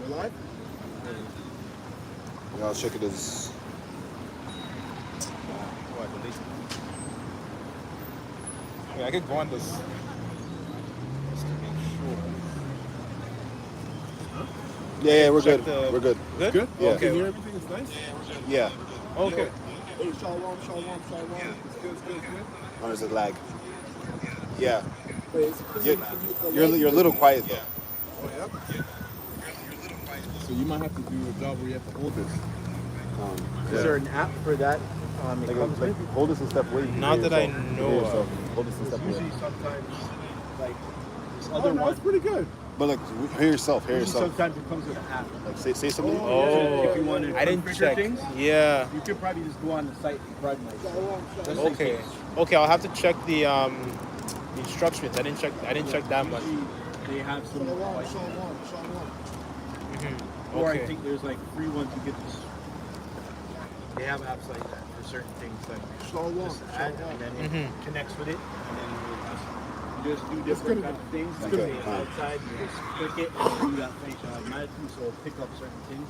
Live? Yeah, I'll check it as. Oh, I deleted it. Yeah, I could go on this just to make sure. Yeah, we're Check good. the- We're good. Good? Good? Yeah. You can hear everything? It's nice? Yeah. Okay. Hey, shalom. It's good. Or is it lag? Yeah. Wait, it's clear. You're a little quiet though. Oh, yeah? So you might have to do a job where you have to hold this. Is there an app for that? It comes with? Hold this a step away. Not that I know of. Hold this a step away. Usually sometimes, like, there's Oh, other no, ones. it's pretty good. But like, hear yourself. Hear Usually yourself. sometimes it comes with an app. Like, say something. Oh, If you want to I didn't configure check. things, Yeah. you could probably just go on the site and run like just in Okay. case. Okay, I'll have to check the instructions. I didn't check that much. Usually they have some, like, or I Okay. think there's like free ones you get this. They have apps like that for certain things, like just add, and then it connects with it, and then you just do different kind of things. Like Okay, say fine. outside, you just click it and do that function automatically, so it'll pick up certain things,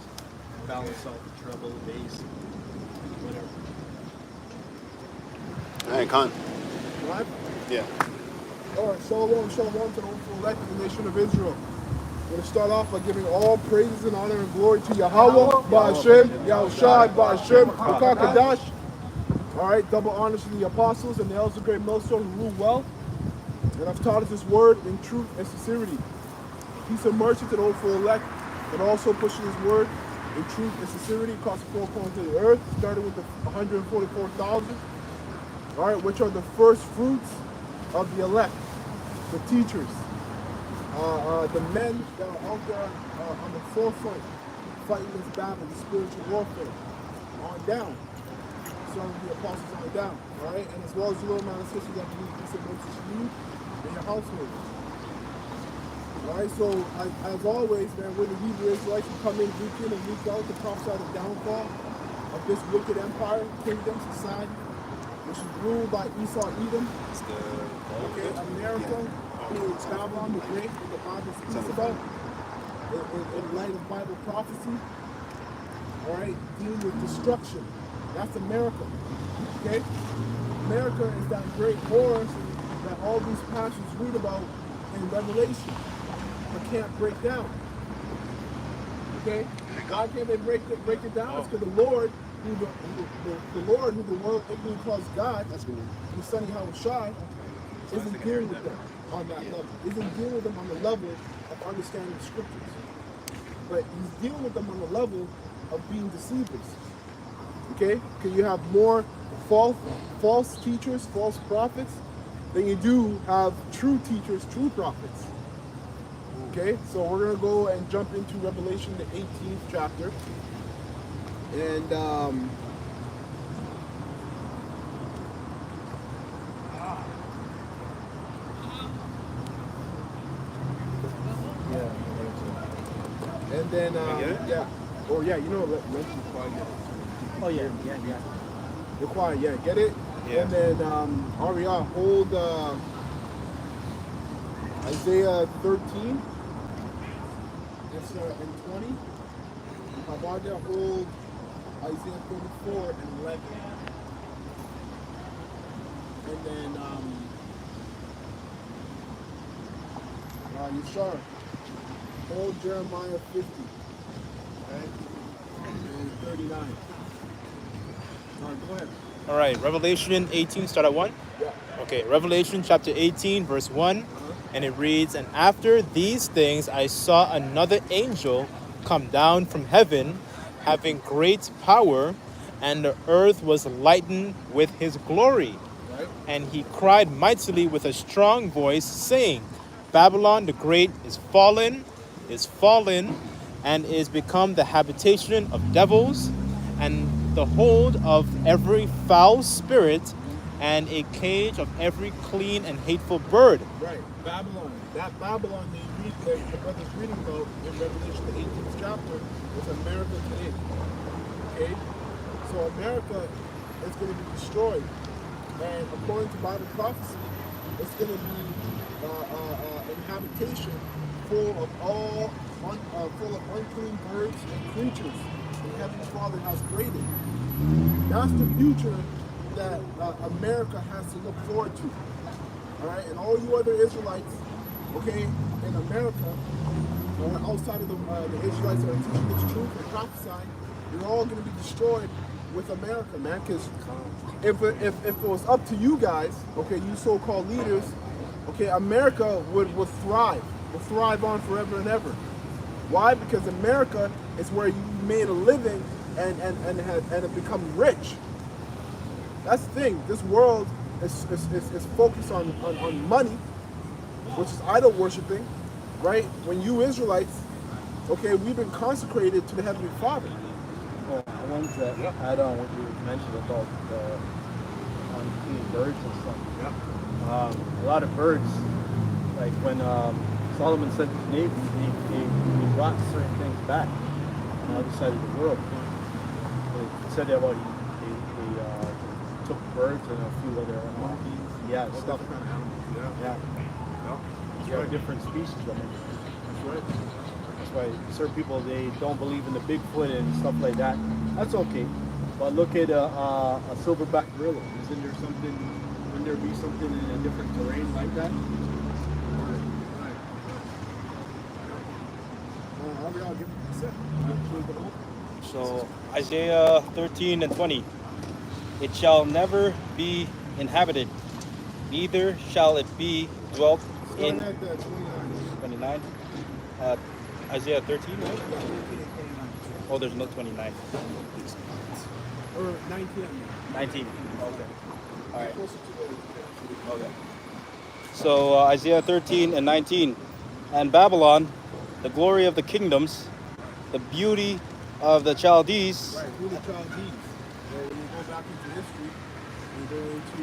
balance out the treble, bass, whatever. All right, Khan. Live? Yeah. All right, shalom to the hopeful elect of the nation of Israel. I'm going to start off by giving all praises and honor and glory to Yahweh, Ba'ashem, Yahushai, Ba'ashem, Hakakadash. All right, double honors to the apostles and the elders of great millstone who rule well and have taught us this word in truth and sincerity. Peace and mercy to the hopeful elect and also pushing his word in truth and sincerity across the four corners of the earth, starting with the 144,000. All right, which are the first fruits of the elect, the teachers, the men that are out there on the forefront fighting this battle, the spiritual warfare, on down. Some of the apostles on down, all right? And as well as the little man and sisters that believe peace and mercy to you and your household. All right, so as always, man, we're the Hebrew Israelites who come in week and week out to prophesy the downfall of this wicked empire, kingdom, society, which is ruled by Esau Edom. Okay, America, it's Babylon the Great, that the Bible speaks about, in light of Bible prophecy. All right, dealing with destruction. That's America. Okay? America is that great horse that all these pastors read about in Revelation, but can't break down. Okay? Why can't they break it down? It's because the Lord, who the Lord, who the world ignorantly calls God, that's who the Son of Yahushua, isn't dealing with them on that level. Isn't dealing with them on the level of understanding the scriptures. But he's dealing with them on the level of being deceivers. Okay? Because you have more false teachers, false prophets, than you do have true teachers, true prophets. Okay? So we're going to go and jump into Revelation, the 18th chapter. And and then yeah. Oh yeah, you know, let you quiet. Oh yeah. You're quiet, yeah, get it? Yeah. And then Aria, hold Isaiah 13 and 20. Abadia, hold Isaiah 34 and 11. And then Yeshar, hold Jeremiah 50. Okay? And 39. All right, go ahead. All right, Revelation 18, start at 1? Yeah. Okay, Revelation chapter 18, verse 1, and it reads, "And after these things I saw another angel come down from heaven, having great power, and the earth was lightened with his glory. Right? And he cried mightily with a strong voice, saying, Babylon the Great is fallen, and is become the habitation of devils, and the hold of every foul spirit, and a cage of every clean and hateful bird." Right. Babylon. That Babylon the brother's reading about in Revelation the 18th chapter is America today. Okay? So America is going to be destroyed. And according to Bible prophecy, it's going to be an habitation full of full of unclean birds and creatures the Heavenly Father has created. That's the future that America has to look forward to. All right, and all you other Israelites, okay, in America, or outside of the Israelites that are teaching this truth and prophesying, you're all going to be destroyed with America, man. Because if it was up to you guys, okay, you so-called leaders, okay, America would thrive on forever and ever. Why? Because America is where you made a living and have become rich. That's the thing. This world is focused on money, which is idol worshiping, right? When you Israelites, okay, we've been consecrated to the Heavenly Father. Well, I wanted to add on what you mentioned about unclean birds and stuff. A lot of birds, like when Solomon sent his navy, he brought certain things back on the other side of the world. He said about he took birds and a few other stuff. Different species of them. That's right. That's why certain people, they don't believe in the Bigfoot and stuff like that. That's okay. But look at a silverback gorilla. Wouldn't there be something in a different terrain like that? So Isaiah 13 and 20. It shall never be inhabited, neither shall it be dwelt in. 29. Isaiah 13, right? Oh, there's no 29. Or 19. 19. Okay. All right. Okay. So Isaiah 13 and 19. And Babylon, the glory of the kingdoms, the beauty of the Chaldees. Right, who the Chaldees. When you go back into history, you go into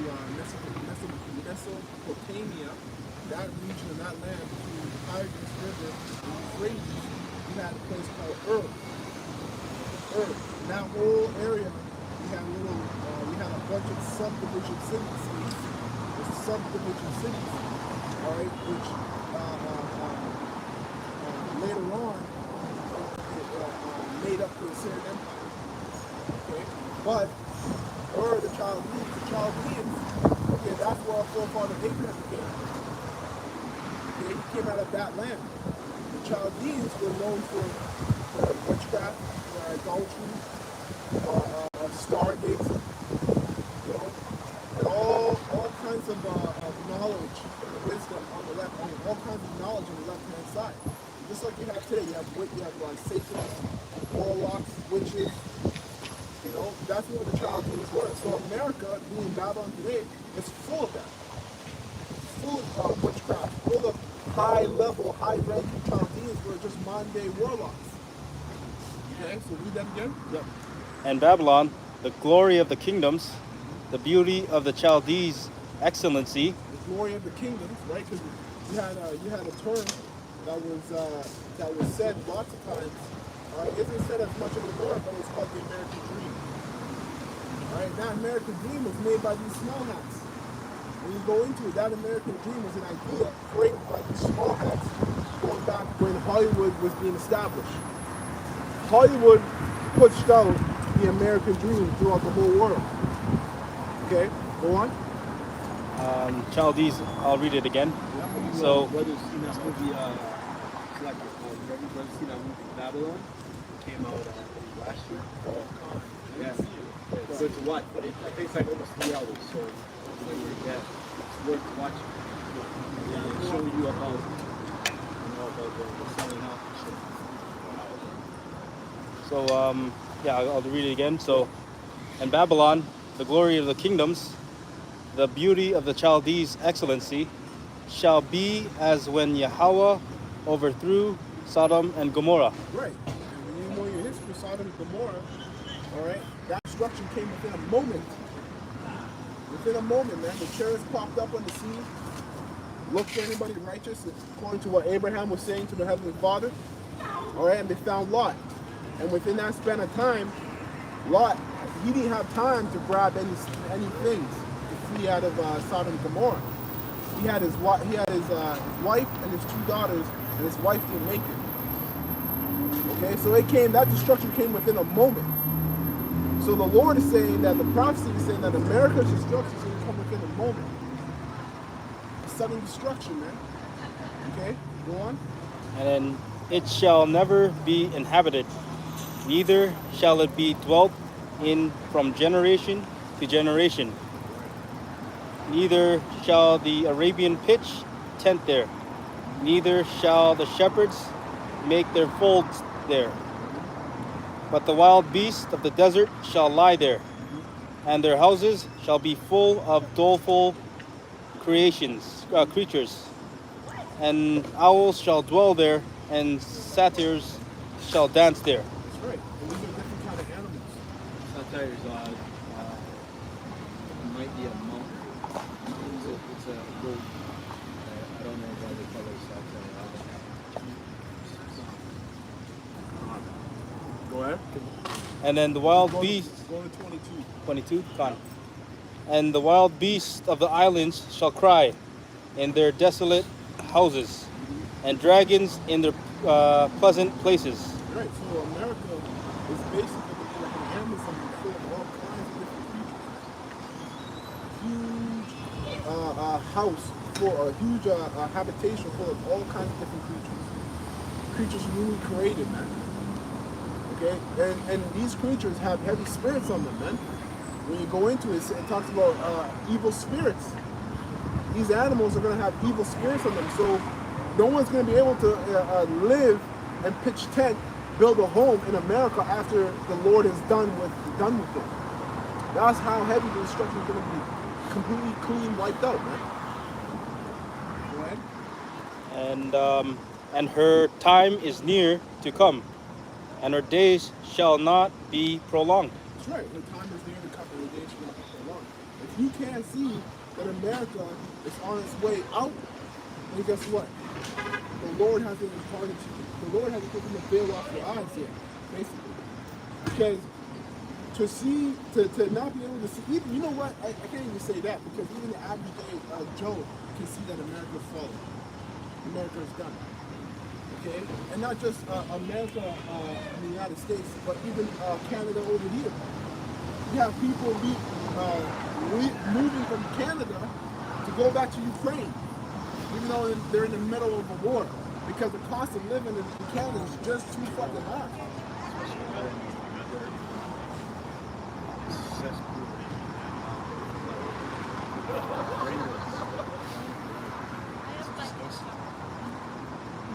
Mesopotamia, that region of that land between the Tigris River and Euphrates, you had a place called Ur. In that whole area, you had a bunch of subdivision cities. All right, which later on made up the Assyrian Empire. Okay, but the Chaldeans, okay, that's where our forefather Abraham came. Okay, he came out of that land. The Chaldeans were known for witchcraft, idolatry, stargazing, you know, and all kinds of knowledge, wisdom on the left, all kinds of knowledge on the left-hand side. Just like you have today, you have Satanists, warlocks, witches. You know, that's what the Chaldeans were. So America, being Babylon today, is full of that. Full of witchcraft, full of high-level, high-ranking Chaldeans who are just modern-day warlocks. Okay, so read that again. Yep. And Babylon, the glory of the kingdoms, the beauty of the Chaldees, excellency. The glory of the kingdoms, right? Because you had a term that was said lots of times. It isn't said as much of a word, but it's called the American Dream. All right, that American Dream was made by these small hats. When you go into it, that American Dream was an idea created by these small hats going back when Hollywood was being established. Hollywood pushed out the American Dream throughout the whole world. Okay, go on. Chaldees, I'll read it again. So, Brothers seen that movie, brothers seen that movie Babylon? Came out last year. Yeah. So it's watch, but it takes like almost 3 hours. So it's worth watching. Yeah, it's showing you about the selling out and shit. So I'll read it again. So, and Babylon, the glory of the kingdoms, the beauty of the Chaldees' excellency, shall be as when Yahweh overthrew Sodom and Gomorrah. Right. And when you know your history, Sodom and Gomorrah, all right, that destruction came within a moment. Within a moment, man. The chariots popped up on the scene. Looked for anybody righteous, according to what Abraham was saying to the Heavenly Father. All right, and they found Lot. And within that span of time, Lot, he didn't have time to grab any things to flee out of Sodom and Gomorrah. He had his wife and his 2 daughters and his wife were naked. Okay, so that destruction came within a moment. So the Lord is saying that the prophecy is saying that America's destruction is going to come within a moment. A sudden destruction, man. Okay, go on. And then it shall never be inhabited, neither shall it be dwelt in from generation to generation. Neither shall the Arabian pitch tent there, neither shall the shepherds make their folds there. But the wild beasts of the desert shall lie there, and their houses shall be full of doleful creatures. And owls shall dwell there, and satyrs shall dance there. That's right. And these are different kind of animals. Satires might be a monk. It's a goat. I don't know why they call it satire. Go ahead. And then the wild beasts, Go to 22. 22, gone. And the wild beasts of the islands shall cry in their desolate houses, and dragons in their pleasant places. Right, so America is basically like an Amazon full of all kinds of different creatures. Huge house for a huge habitation full of all kinds of different creatures. Creatures newly created, man. Okay, and these creatures have heavy spirits on them, man. When you go into it, it talks about evil spirits. These animals are going to have evil spirits on them, so no one's going to be able to live and pitch tent, build a home in America after the Lord is done with it. That's how heavy the destruction is going to be. Completely clean, wiped out, man. Go ahead. And her time is near to come, and her days shall not be prolonged. That's right. The time is near to come, and the days shall not be prolonged. If you can't see that America is on its way out, then guess what? The Lord hasn't imparted to you. The Lord hasn't taken the veil off your eyes yet, basically. Because to not be able to see, even, you know what? I can't even say that, because even the average day Joe can see that America's falling. America is done. Okay? And not just America in the United States, but even Canada over here. You have people moving from Canada to go back to Ukraine, even though they're in the middle of a war, because the cost of living in Canada is just too fucking high.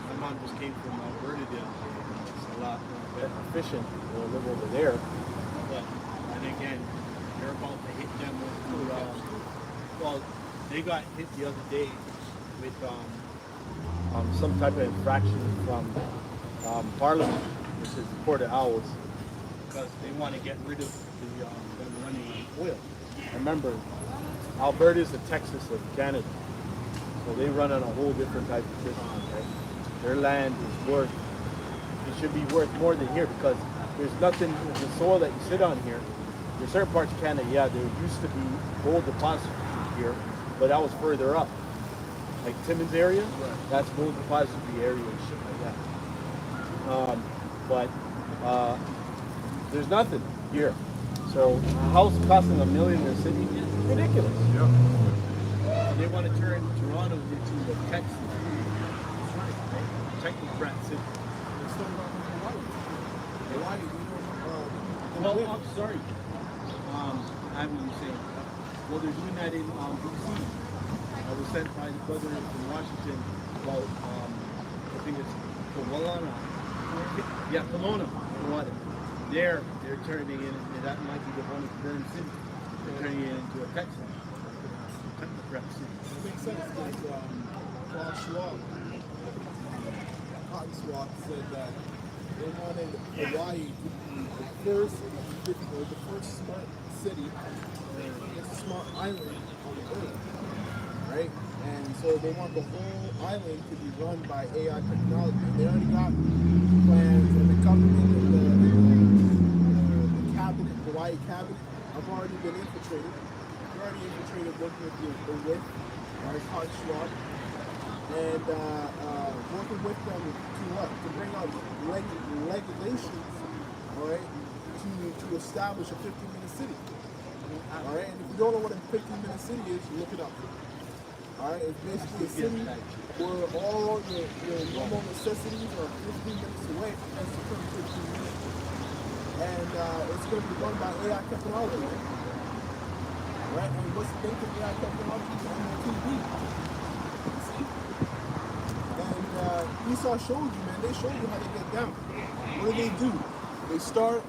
My mom just came from Alberta the other day. It's a lot more Efficient. We'll live over there. But, and again, they're about to hit them with, well, they got hit the other day with, Some type of infraction from Parliament, which is the Port of Owls. because they want to get rid of the them running on oil. Remember, Alberta is the Texas of Canada. So they run on a whole different type of system, right? Their land is worth, it should be worth more than here, because there's nothing, the soil that you sit on here, there's certain parts of Canada, yeah, there used to be gold deposits here, but that was further up. Like Timmins area, that's gold depository area and shit like that. But there's nothing here. So a house costing $1 million in the city is ridiculous. And they want to turn Toronto into a tech city. Technocrat city. Let's talk about Hawaii. Well, I'm sorry. I mean, you saying, well, they're doing that in DC. I was sent by the brother from Washington about, I think it's Kelowna. Yeah, Kelowna. They're turning it, and that might be the one in Burn City. They're turning it into a tech city. Technocrat city. It makes sense because Klaus Schwab, Cotton Swab, said that they wanted Hawaii to be the first smart city, it's a smart island on the earth, right? And so they want the whole island to be run by AI technology. They already got plans, and the government and the cabinet, Hawaii cabinet, have already been infiltrated. They're already infiltrated working with Cotton Schwab. and working with them to what? To bring out regulations, all right, to establish a 15-minute city. All right, and if you don't know what a 15-minute city is, look it up. All right, it's basically a city where all your normal necessities are 15 minutes away from that's the current 15 minutes. And it's going to be run by AI technology. Right? And what's the thing with AI technology? TV. See? And Esau showed you, man. They showed you how they get down. What do? They start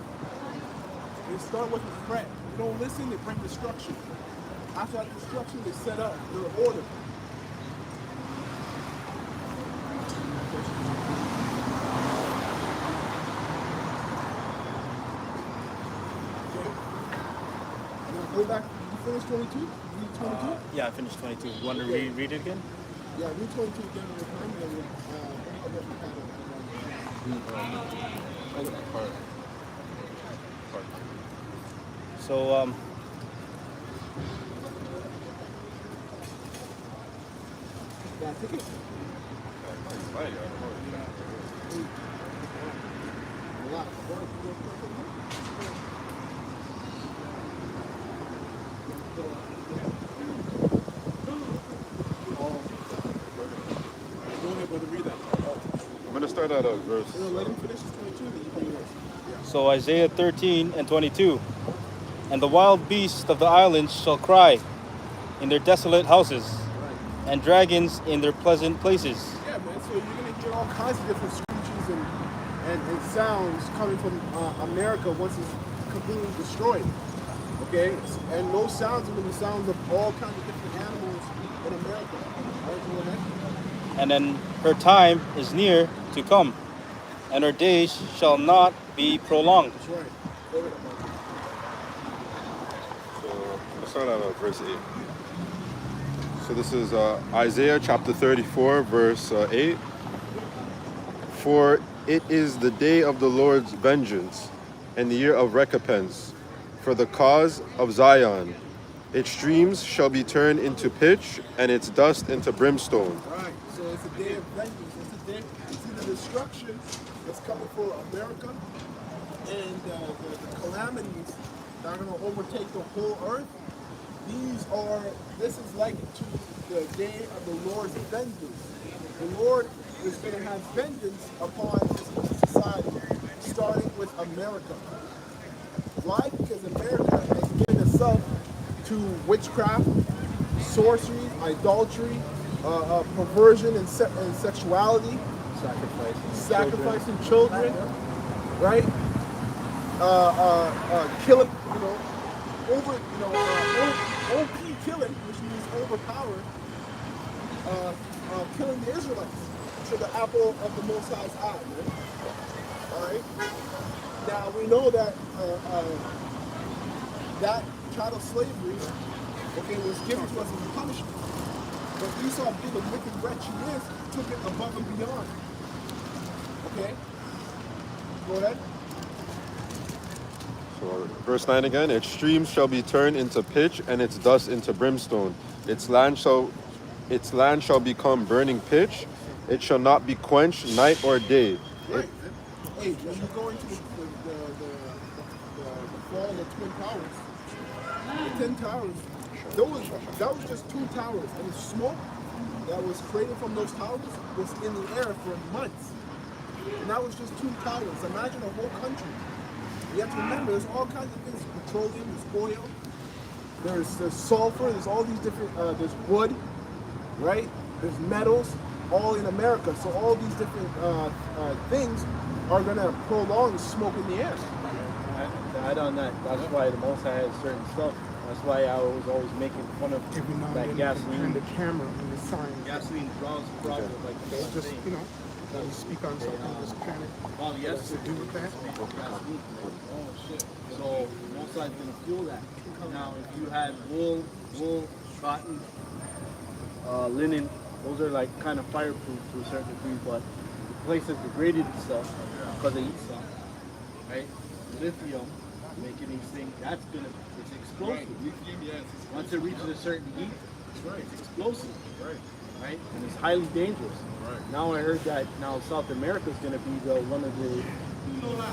with a threat. You don't listen, they bring destruction. After that destruction, they set up their order. Go back. You finished 22? Read 22? Yeah, I finished 22. You want to read it again? Yeah, read 22 again with time, and then So, yeah, take it. I'm gonna start at verse. Let him finish his 22, then you can do this. so Isaiah 13 and 22. And the wild beasts of the islands shall cry in their desolate houses, and dragons in their pleasant places. Yeah, man. So you're gonna hear all kinds of different screeches and sounds coming from America once it's completely destroyed. Okay, and those sounds are gonna be sounds of all kinds of different animals in America. All right, go ahead. And then her time is near to come, and her days shall not be prolonged. That's right. Go ahead, Mark. So let's start at verse 8. So this is Isaiah chapter 34, verse 8. For it is the day of the Lord's vengeance, and the year of recompense, for the cause of Zion. Its streams shall be turned into pitch, and its dust into brimstone. Right. So it's a day of vengeance. It's a day. See the destruction that's coming for America, and the calamities that are going to overtake the whole earth. This is likened to the day of the Lord's vengeance. The Lord is going to have vengeance upon this society, starting with America. Why? Because America has given itself to witchcraft, sorcery, idolatry, perversion and sexuality, sacrificing children, right? Killing, OP killing, which means overpowered, killing the Israelites to the apple of the Most High's eye, man. All right. Now we know that that child of slavery, was given to us as a punishment. But Esau, being the wicked wretch he is, took it above and beyond. Okay? Go ahead. So verse 9 again. Its streams shall be turned into pitch, and its dust into brimstone. Its land shall become burning pitch. It shall not be quenched night or day. Right. Hey, when you go into the fall of the Twin Towers, the 10 towers, that was just 2 towers, and the smoke that was created from those towers was in the air for months. And that was just 2 towers. Imagine a whole country. You have to remember, there's all kinds of things. Petroleum, there's oil, there's sulfur, there's all these different, there's wood, right? There's metals, all in America. So all these different things are going to prolong smoke in the air. To add on that, that's why the Most High has certain stuff. That's why I was always making fun of that gasoline. The camera and the sign. Gasoline draws problems like the It's just, thing. when you speak on something, this planet Oh, yes. has to do with that. Oh, shit. So, most side's going to fuel that. Now, if you had wool, cotton, linen, those are like kind of fireproof to a certain degree, but the place has degraded itself because they eat stuff, right? Lithium, making these things, it's explosive. Lithium, yes. Once it reaches a certain heat, it's explosive. Right. right? And it's highly dangerous. Right. Now I heard that now South America is going to be one of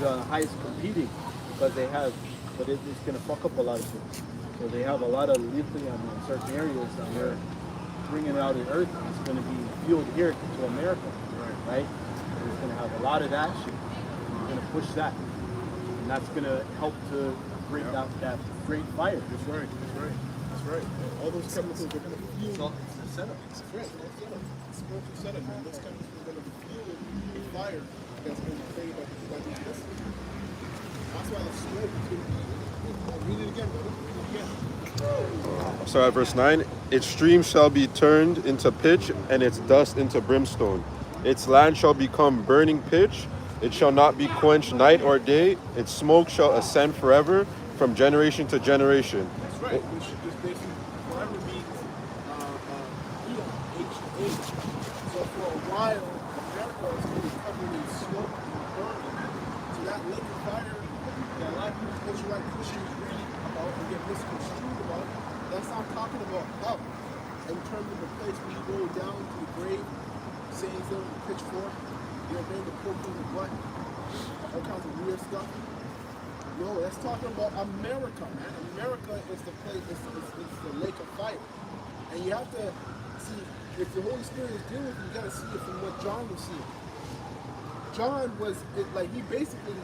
the highest competing because they have, but it's going to fuck up a lot of things. So they have a lot of lithium in certain areas that they're bringing out of Earth. And it's going to be fueled here to America, right? And it's going to have a lot of that shit. We're going to push that, and that's going to help to break out that great fire. That's right. That's right. That's right. All those chemicals are going to fuel. It's a setup. That's right. That's right. It's spiritual setup, man. Those chemicals are going to fuel the fire that's going to fade like this. That's why the smoke is going to be. Read it again, brother. Read it again. So at verse 9, its streams shall be turned into pitch, and its dust into brimstone. Its land shall become burning pitch. It shall not be quenched night or day. Its smoke shall ascend forever from generation to generation. That's right. Which just basically forever means H. So for a while, America is going to be covered in smoke and burning. So that lake of fire that a lot of people Israelite Christians read about and get misconstrued about, that's not talking about hell. In terms of the place where you go down to the grave, sayings there with a pitchfork, they're the poking the butt, all kinds of weird stuff. No, that's talking about America, man. America is the place, it's the lake of fire. And you have to see, if the Holy Spirit is dealing with you, you got to see it from what John was seeing. John was, he basically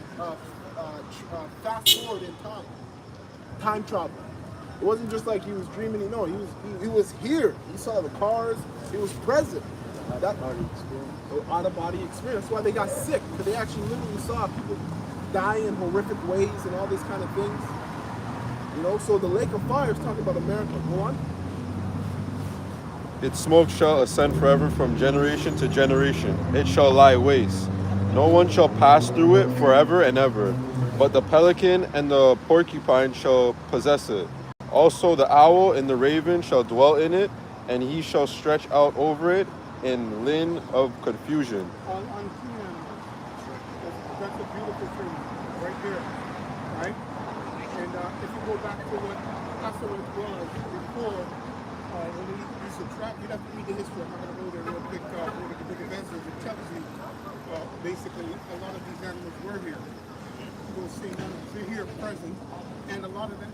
fast forward in time travel. It wasn't just like he was dreaming, he was here. He saw the cars, he was present. That out-of-body experience. That's why they got sick, because they actually literally saw people die in horrific ways and all these kind of things. So the lake of fire is talking about America. Go on. Its smoke shall ascend forever from generation to generation. It shall lie waste. No one shall pass through it forever and ever. But the pelican and the porcupine shall possess it. Also the owl and the raven shall dwell in it, and he shall stretch out over it in lin of confusion. On clean animals. That's a beautiful thing right there. Right? And if you go back to what Pastor was before, when he used to trap, you'd have to read the history. I'm not going to go there real quick. One of the big events is it tells you basically a lot of these animals were here. Those same animals, they're here present, and a lot of them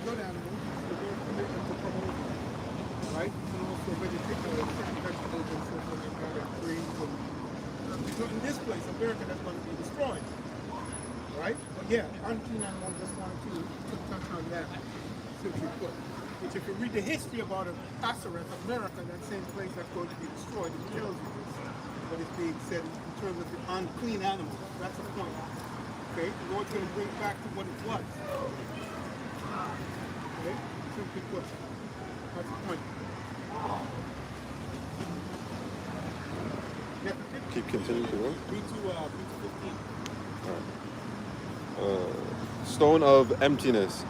good animals, they're going to come over. Right? And also vegetables and so forth, and kind of trees. So in this place, America, that's going to be destroyed. Right? But yeah, unclean animals, just wanted to touch on that, simply put. Which if you read the history about Nazareth, America, that same place that's going to be destroyed, it tells you what is being said in terms of the unclean animals. That's the point. Okay? The Lord's going to bring back to what it was. Okay? Simply put. That's the point. Keep continuing to work. B2 15. Stone of emptiness.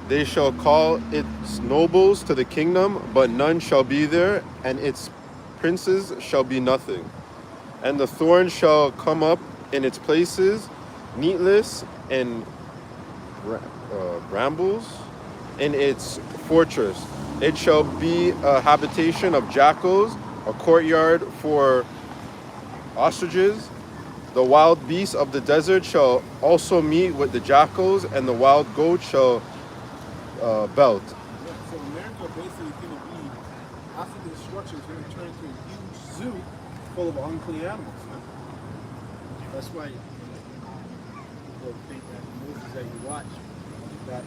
They shall call its nobles to the kingdom, but none shall be there, and its princes shall be nothing. And the thorn shall come up in its places, needless, and brambles in its fortress. It shall be a habitation of jackals, a courtyard for ostriches. The wild beasts of the desert shall also meet with the jackals, and the wild goat shall belt. Yeah, so America basically is going to be, after the destruction, is going to turn into a huge zoo full of unclean animals. That's why people think that the movies that you watch that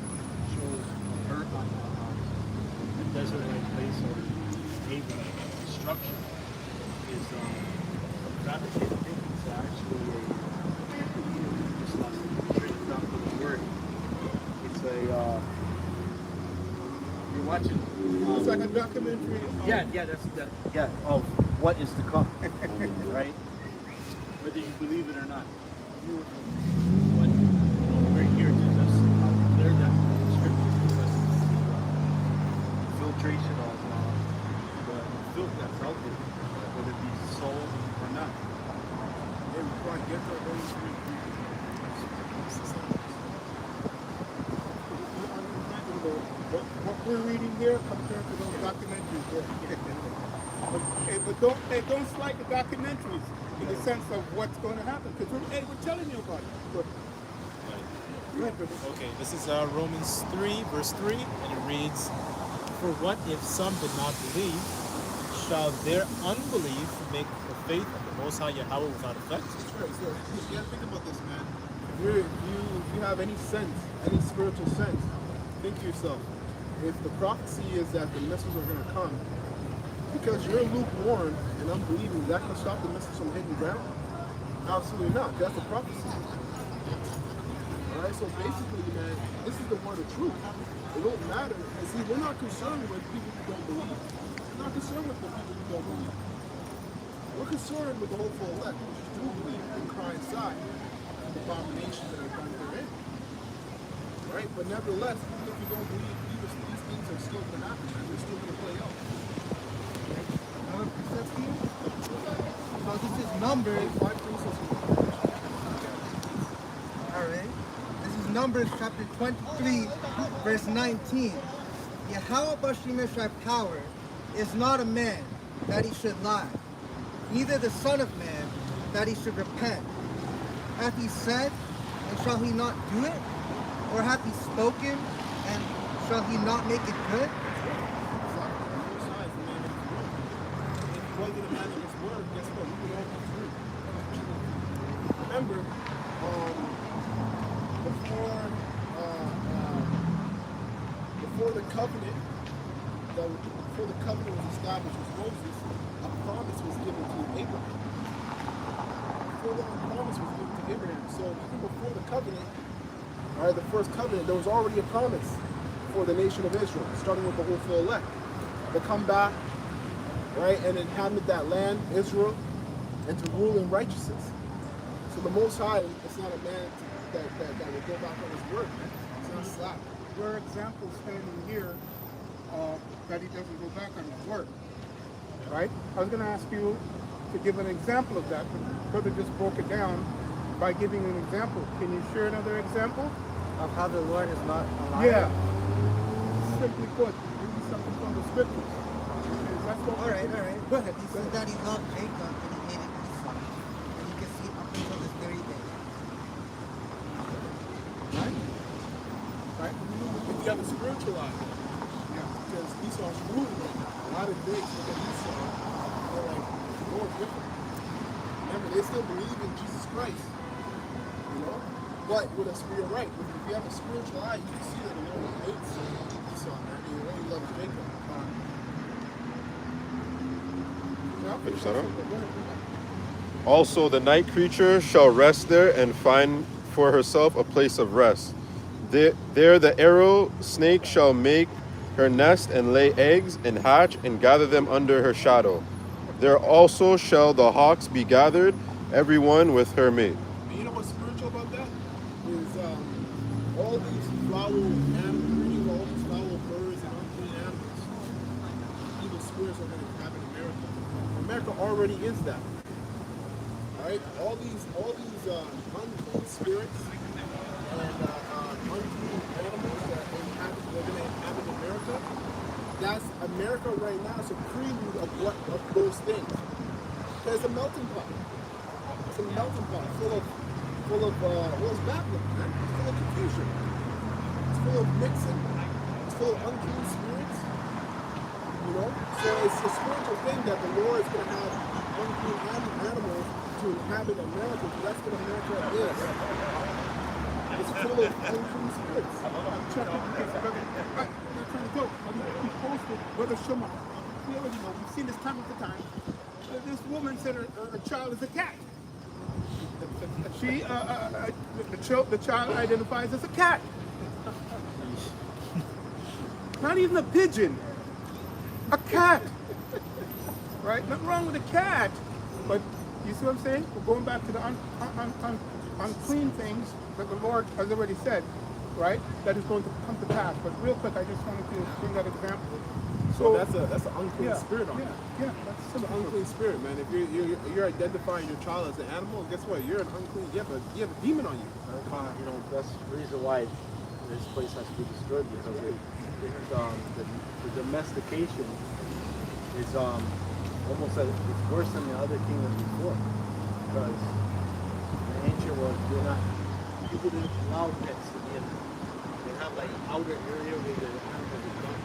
shows Earth on a desert-like place or maybe destruction is gravitated thinking. It's actually just straight down to the word. It's a you're watching. It's like a documentary. Yeah, of what is to come, right? Whether you believe it or not. But we're here to just clear that scripture because filtration of the filth that's out there, whether it be soul or not. And we try to get that way what we're reading here compared to those documentaries. But don't slight the documentaries in the sense of what's going to happen. Because we're telling you about it. But, Okay, this is Romans 3, verse 3, and it reads, "For what if some did not believe? Shall their unbelief make the faith of the Most High Yahweh without effect?" That's right. So you gotta think about this, man. If you have any sense, any spiritual sense, think to yourself, if the prophecy is that the missiles are gonna come, because you're lukewarm and unbelieving, that can stop the missiles from hitting ground? Absolutely not. That's a prophecy. Alright, so basically, man, this is the word of truth. It don't matter. And see, we're not concerned with people who don't believe. We're not concerned with the people who don't believe. We're concerned with the hopeful elect, which do believe and cry inside the abominations that are done therein. Right? But nevertheless, even if you don't believe, these things are still going to happen, man. They're still going to play out. Another precept here. So this is Numbers. Alright. This is Numbers chapter 23, verse 19. Yahweh Bashimeshai power is not a man that he should lie, neither the Son of Man that he should repent. Hath he said, and shall he not do it? Or hath he spoken, and shall he not make it good? Remember, before the covenant, before the covenant was established with Moses, a promise was given to Abraham. Before the promise was given to Abraham, so even before the covenant, all right, the first covenant, there was already a promise for the nation of Israel, starting with the hopeful elect, to come back, right, and inhabit that land, Israel, and to rule in righteousness. So the Most High, it's not a man that will go back on his word, man. It's not slack. your example standing here that he doesn't go back on his word. Right? I was going to ask you to give an example of that, but brother just broke it down by giving an example. Can you share another example? Of how the Lord is not a liar? Yeah. Simply put, give me something from the scriptures. That's what All right. Go ahead. He said that he loved Jacob and he hated Esau. And you can see up until this very day. Right? Right? If you have a spiritual eye, because Esau's ruling right now. A lot of days look at Esau, they're like, Lord, different. Remember, they still believe in Jesus Christ. You know? But with us, you're right. If you have a spiritual eye, you can see that the Lord hates Esau, man. He only loves Jacob. Finish that up. Also, the night creature shall rest there and find for herself a place of rest. There the arrow snake shall make her nest and lay eggs and hatch and gather them under her shadow. There also shall the hawks be gathered, every one with her mate. And you know what's spiritual about that? Is all these foul animals, all these foul birds and unclean animals, evil spirits are going to have in America. America already is that. Right? All these unclean spirits and unclean animals that they're going to inhabit America. That's America right now. It's a prelude of those things. It's a melting pot. It's a melting pot full of what's Babylon, man? It's full of confusion. It's full of mixing. It's full of unclean spirits. You know? So it's a spiritual thing that the Lord is going to have unclean animals to inhabit America, because that's what America is. It's full of unclean spirits. I'm trying to go. He posted, Brother Shema. We already know, we've seen this time after time. This woman said her child is a cat. She, the child identifies as a cat. Not even a pigeon. A cat. Right? Nothing wrong with a cat. But you see what I'm saying? We're going back to the unclean things that the Lord has already said, right? That is going to come to pass. But real quick, I just wanted to bring that example. So that's an unclean spirit on it. Yeah, that's It's an unclean spirit, man. If you're identifying your child as an animal, guess what? You're an unclean. You have a demon on you. You know, that's the reason why this place has to be destroyed, because the domestication is almost said it's worse than the other kingdoms before, because in the ancient world, people didn't allow pets to be in there. They have like an outer area where the animals would come.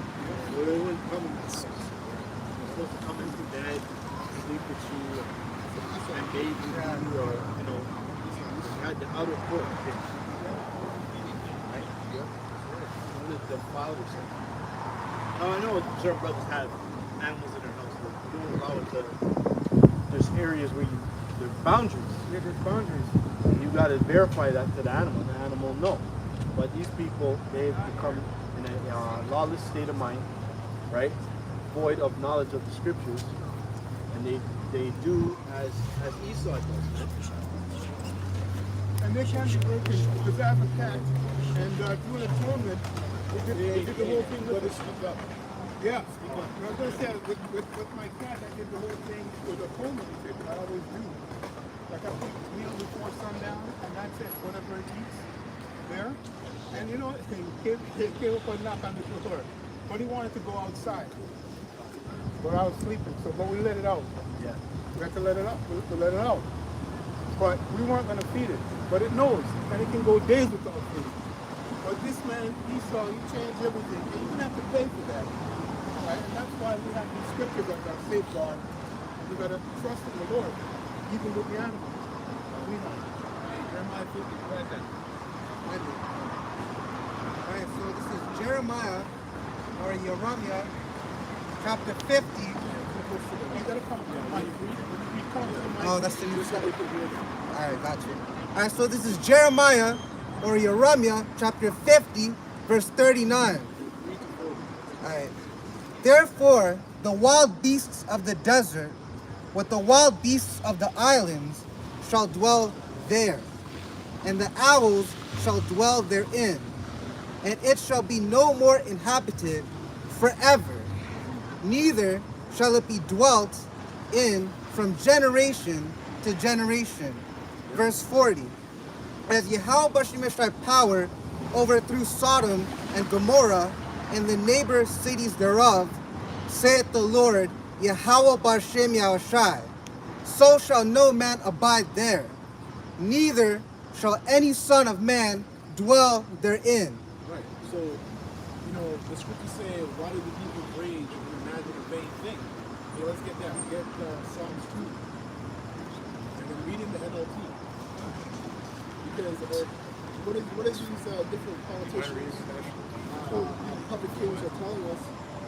Where they wouldn't come in the house. They're supposed to come into bed, sleep with you, and bathe with you, or you had the outer court pit. Right? Yeah. One of the fathers said. I know certain brothers have animals in their house, but you don't allow it to. There's areas where there's boundaries. Yeah, there's boundaries. And you got to verify that to the animal. The animal no. But these people, they've become in a lawless state of mind, right? Void of knowledge of the scriptures, and they do as Esau does. And they can't be broken because I have a cat, and through an atonement, they did the whole thing with it. Yeah. I was going to say, with my cat, I did the whole thing with the atonement. I always do. Like I put meal before sundown, and that's it. Whatever it eats, there. And he came up and knocked on the door. But he wanted to go outside. But I was sleeping, but we let it out. Yeah. We had to let it out. We let it out. But we weren't going to feed it. But it knows, and it can go days without food. But this man, Esau, he changed everything. And you didn't have to pay for that. Right? And that's why we have these scriptures as our safeguard. We got to trust in the Lord, even with the animals. We know. Jeremiah 50, go ahead then. Alright, so this is Jeremiah, or Jeremiah, chapter 50. Oh, that's the new stuff. Alright, got you. Alright, so this is Jeremiah, or Jeremiah, chapter 50, verse 39. Alright. Therefore, the wild beasts of the desert, with the wild beasts of the islands, shall dwell there, and the owls shall dwell therein, and it shall be no more inhabited forever, neither shall it be dwelt in from generation to generation. Verse 40. As Yahweh Bashimeshai power overthrew Sodom and Gomorrah and the neighbor cities thereof, saith the Lord, Yahweh Bashem Yahushai, so shall no man abide there, neither shall any son of man dwell therein. Right. So, the scriptures say, why do the people rage and imagine a vain thing? Okay, let's get that. Get Psalms 2. And then read in the NLT. Because what is these different politicians, public kings are telling us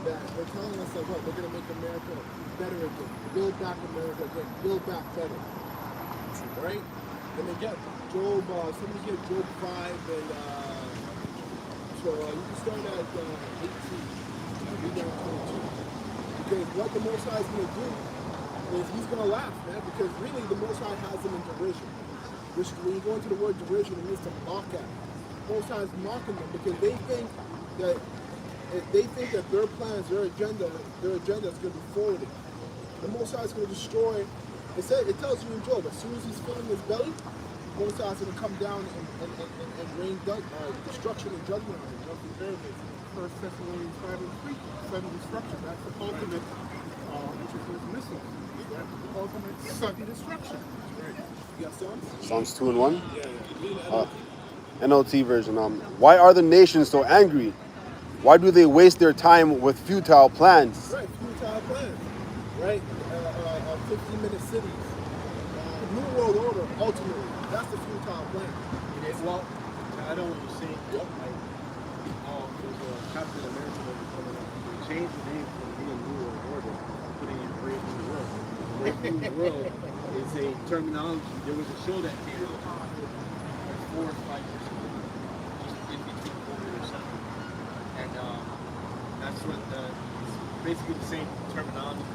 that they're telling us that what? They're going to make America better again. Build back America again. Build back better. Right? And they get Job, somebody get Job 5 and so you can start at 18, read down 22. Because what the Most High is going to do is he's going to laugh, man, because really the Most High has them in derision. Which, when you go into the word derision, it means to mock at. The Most High is mocking them because they think that their plans, their agenda is going to be forwarded. The Most High is going to destroy. It tells you in Job, as soon as he's filling his belly, the Most High is going to come down and rain destruction and judgment on him. First Thessalonians 5 and 3, 7 destruction. That's the ultimate, which is missing. The ultimate sudden destruction. You got Psalms? Psalms 2 and 1. Yeah. NLT version. Why are the nations so angry? Why do they waste their time with futile plans? Right, futile plans. Right? 15-minute cities. New World Order, ultimately. That's the futile plan. Well, I know what you're saying. Yep. There's a Captain America movie coming up. They changed the name from being New World Order, putting in Brave New World. Brave New World is a terminology. There was a show that came out like 4 or 5 years ago, just in between COVID or something. And that's what it's basically the same terminology.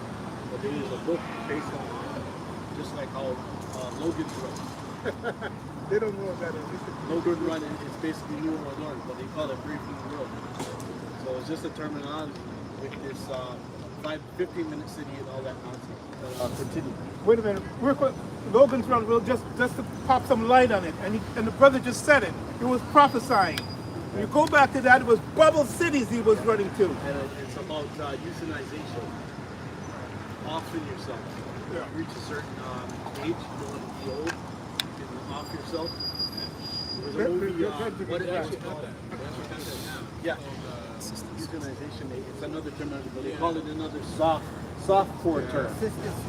But there is a book based on it, just like how Logan's Run. They don't know what that is. Logan's Run is basically New World Order, but they call it Brave New World. So it's just a terminology with this 15-minute city and all that nonsense. Continue. Wait a minute, real quick. Logan's Run, will just to pop some light on it, and the brother just said it. He was prophesying. When you go back to that, it was bubble cities he was running to. And it's about euthanization offing yourself. Yeah. You reach a certain age, you don't want to be old. You can off yourself. There's a movie, what it actually called that? Yeah. Euthanization, it's another term, but they call it another soft-core term.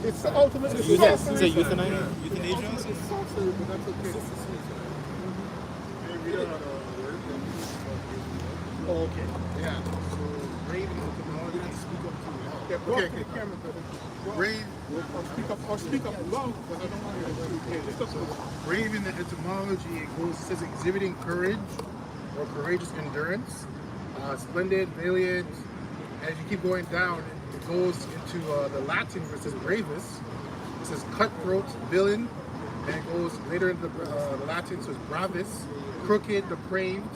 It's the ultimate. It's Yes, sorcery. is it euthanasia? It's sorcery, but that's okay. Maybe you don't know the word. Oh, okay. Yeah. So raven etymology. Speak up too loud. Yeah, okay. Camera. Raven. I'll speak up loud, but I don't want you to hear. Brave in the etymology, it says exhibiting courage or courageous endurance. Splendid, valiant. As you keep going down, it goes into the Latin where it says bravus. It says cutthroat, villain. And it goes later into the Latin, so it's bravis, crooked, depraved,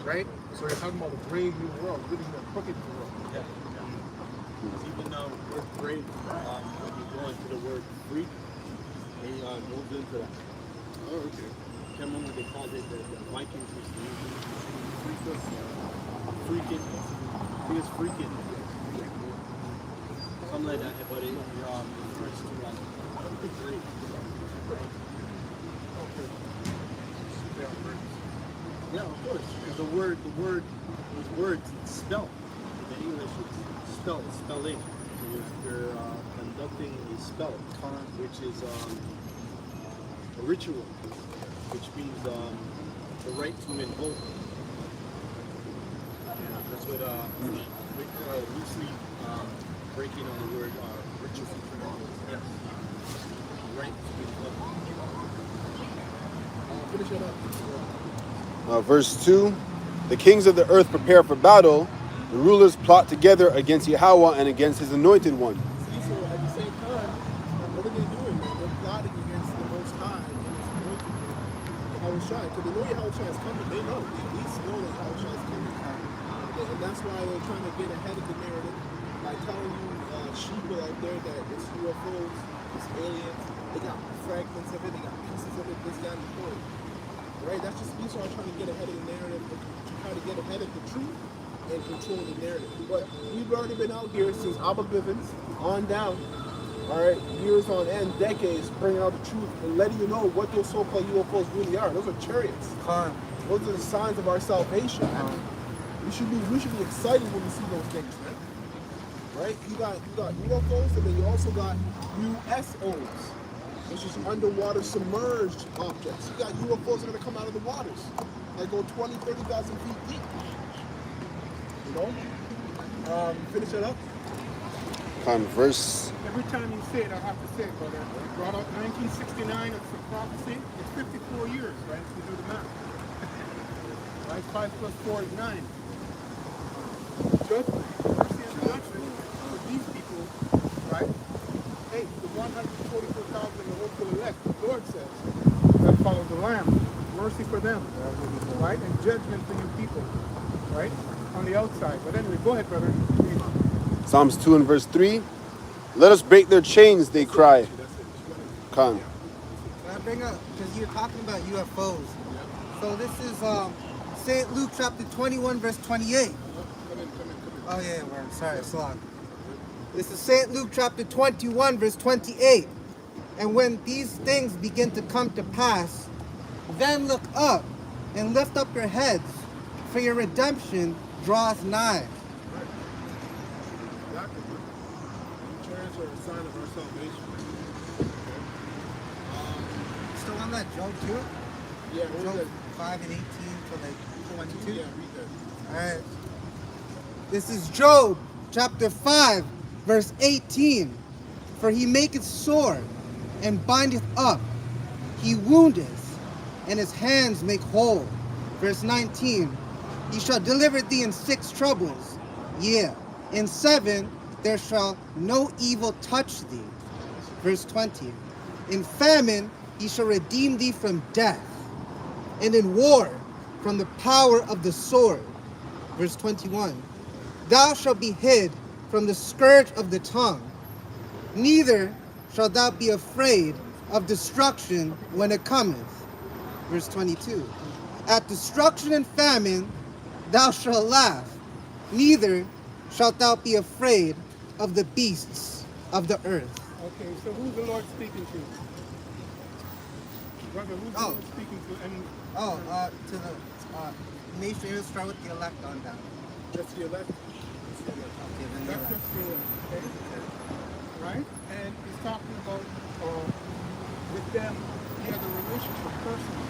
right? So you're talking about the brave new world, living in a crooked world. Yeah. Even with brave, when you go into the word freak, it goes into that. Oh, okay. I can't remember what they called it, the Vikings used to use it. Freaking. I think it's freaking. Something like that, but it refers to like great. Yeah, of course. Because the word, those words, it's spelled. In English, it's spelled, spelling. So you're conducting a spell, which is a ritual, which means the right to invoke. That's what loosely breaking on the word ritual. Yes. Right to invoke. Finish it up. Verse 2, the kings of the earth prepare for battle, the rulers plot together against Yahweh and against his anointed one. See, so at the same time, what are they doing, man? They're plotting against the Most High and his anointed one, Yahushua. Because they know Yahushua is coming. They know. They at least know that Yahushua is coming. And that's why they're trying to get ahead of the narrative by telling you sheeple out there that it's UFOs, it's aliens. They got fragments of it, they got pieces of it, this, that, and the third. Right? That's just Esau trying to get ahead of the narrative, trying to get ahead of the truth and control the narrative. But we've already been out here since Abba Bivens on down, all right, years on end, decades, bringing out the truth and letting you know what those so-called UFOs really are. Those are chariots. Those are the signs of our salvation. We should be excited when we see those things, man. Right? You got UFOs, and then you also got USOs, which is underwater submerged objects. You got UFOs that are gonna come out of the waters, like go 20, 30,000 feet deep. You know? Finish that up. Verse. Every time you say it, I have to say it, brother. You brought up 1969 as a prophecy. It's 54 years, right? If you do the math. Right? 5 plus 4 is 9. Judgment, mercy and judgment for these people, right? Hey, the 144,000 the hopeful elect, the Lord says, that follow the Lamb. Mercy for them, right? And judgment for you people, right? On the outside. But anyway, go ahead, brother. Psalms 2 and verse 3. Let us break their chains, they cry. Khan. Can I bring up, because you're talking about UFOs. So this is St. Luke chapter 21, verse 28. Oh yeah, word. Sorry, Slog. This is St. Luke chapter 21, verse 28. And when these things begin to come to pass, then look up and lift up your heads, for your redemption draweth nigh. Exactly. Chariots are a sign of our salvation. Still on that Job too? Yeah, what was Job that? 5 and 18 to like 22? Yeah, read that. Alright. This is Job chapter 5, verse 18. For he maketh sore and bindeth up, he woundeth, and his hands make whole. Verse 19. He shall deliver thee in 6 troubles. Yeah, in 7 there shall no evil touch thee. Verse 20. In famine he shall redeem thee from death, and in war from the power of the sword. Verse 21. Thou shalt be hid from the scourge of the tongue, neither shalt thou be afraid of destruction when it cometh. Verse 22. At destruction and famine thou shalt laugh, neither shalt thou be afraid of the beasts. of the earth. Okay, so who's the Lord speaking to? Brother, who's the Oh. Lord speaking to? And To the nation, let's start with the elect on that. just the elect. Okay, then the That's elect. just the elect. Okay? Right? And he's talking about with them, he has a relationship personally,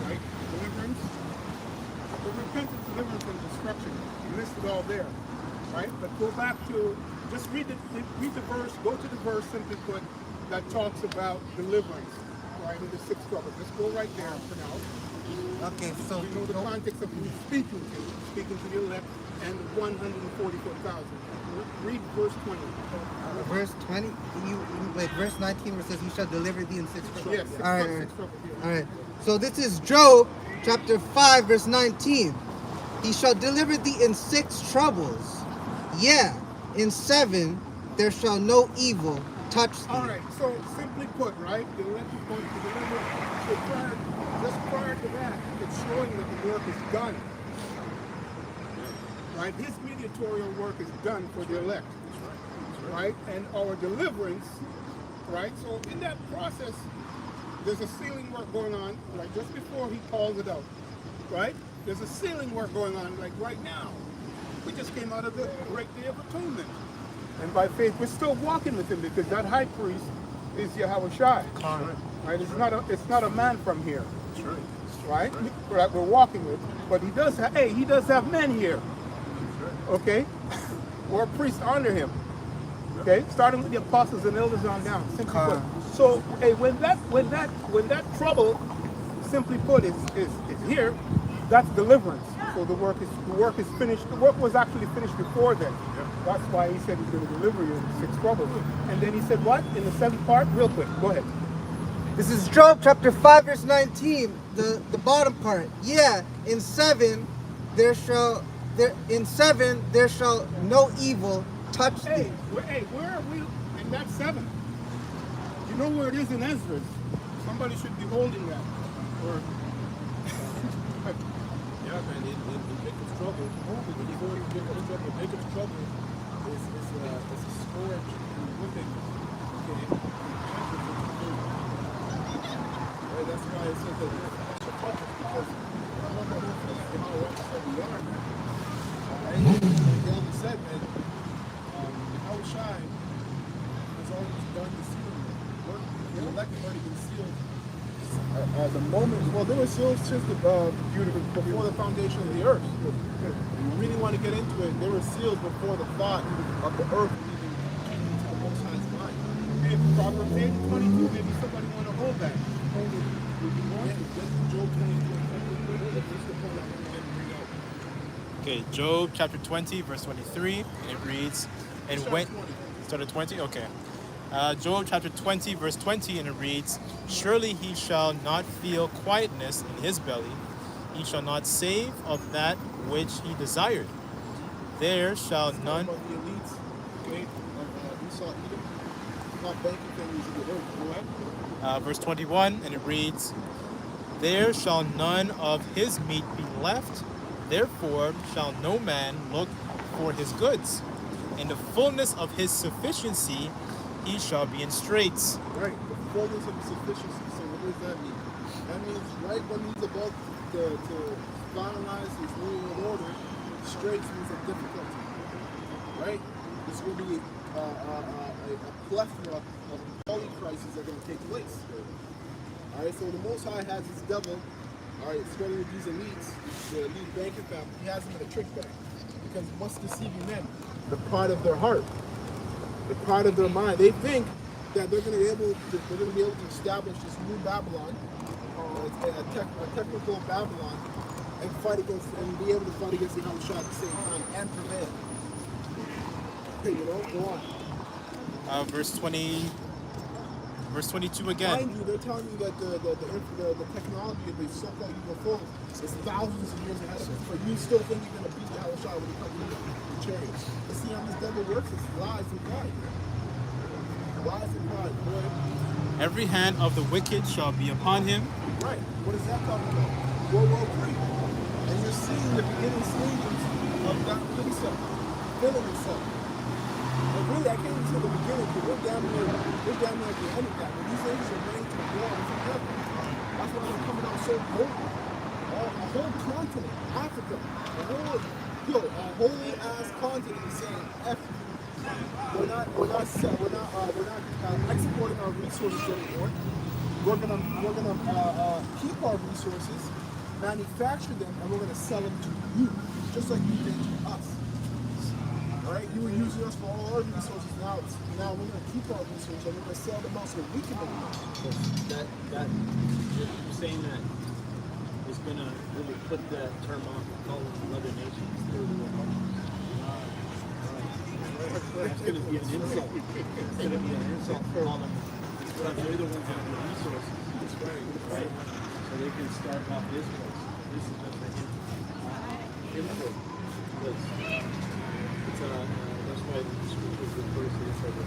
right? Deliverance, the repentance, deliverance, and destruction. He listed all there, right? But go back to, just read the verse, go to the verse simply put, that talks about deliverance, right? In the sixth trouble. Just go right there for now. Okay, so We know the context of who he's speaking to the elect and the 144,000. Read verse 20. verse 20, verse 19 where it says, "He shall deliver thee in six troubles." Yes, All right, six trouble here. all right. So this is Job chapter 5, verse 19. He shall deliver thee in six troubles. Yeah, in seven there shall no evil touch thee. All right, so simply put, right, the elect is going to deliver. So just prior to that, it's showing that the work is done. Right, his mediatorial work is done for the elect. Right, and our deliverance, right, so in that process, there's a sealing work going on, like just before he calls it out, right? There's a sealing work going on, like right now. We just came out of the great day of atonement. And by faith, we're still walking with him because that high priest is Yahweh Shai. Right? It's not a man from here. Right? That we're walking with. But he does have men here. Okay? Or priests under him. Okay? Starting with the apostles and elders on down. Simply put. So hey, when that trouble, simply put, is here, that's deliverance. So the work is finished. The work was actually finished before then. That's why he said he's going to deliver you in six troubles. And then he said what? In the seventh part? Real quick, go ahead. This is Job chapter 5, verse 19, the bottom part. Yeah, in seven there shall no evil touch thee. Where are we in that seven? You know where it is in Ezra. Somebody should be holding that. Or Yeah, man, in Jacob's trouble, before Jacob's trouble is a scourge and whipping. Okay. Right, that's why it says that because I don't know how righteous that we are, man. Right? Like Elder said, man, how shy has always done the sealing work. The elect have already been sealed. The moment, well, they were sealed since before the foundation of the earth. If you really want to get into it, they were sealed before the thought of the earth even came into the Most High's mind. hey, Proverbs 8:22, maybe somebody want to hold that. Job 20. Okay, Job chapter 20, verse 23, and it reads, and when, start at 20? Okay. Job chapter 20, verse 20, and it reads, surely he shall not feel quietness in his belly, he shall not save of that which he desired. There shall none... About the elites, okay, Esau, Edom, not banking families in the earth, go ahead. verse 21, and it reads, there shall none of his meat be left, therefore shall no man look for his goods. In the fullness of his sufficiency he shall be in straits. Right, the fullness of sufficiency. So what does that mean? That means right when he's about to finalize his new world order, straits means a difficulty. Right? There's going to be a plethora of holy crises that are going to take place. Alright, so the Most High has his devil, alright, starting with these elites, the elite banking family, he has them in a trick bag. Because he wants to deceive men, the pride of their heart, the pride of their mind. They think that they're going to be able to establish this new Babylon, a technical Babylon, and be able to fight against the Yahushua at the same time and prevail. Go on. Verse 22 again. Mind you, they're telling you that the technology of these so-called UFOs is thousands of years ahead of us, but you still think you're going to beat the Yahushua when you come to the chariots. But see how this devil works? It's lies and pride. Lies and pride, boy. Every hand of the wicked shall be upon him. Right. What is that talking about? World War III. And you're seeing the beginning stages of that himself, filling himself. really, I can't even say the beginning, because we're down there at the end of that. When these angels are ready to war from heaven, that's why they're coming out so bold. A whole continent, Africa, a whole ass continent is saying F you. We're not exporting our resources anymore. We're gonna keep our resources, manufacture them, and we're gonna sell them to you, just like you did to us. All right, you were using us for all our resources. Now we're gonna keep our resources and we're gonna sell them out so we can make money. That you're saying that is gonna really put that term on calling other nations third world countries. That's gonna be an insult. It's gonna be an insult for all of them. Because they're the ones that have the resources. That's right. So they can start off this place. This is just an input. Because that's why the scriptures refer to this as a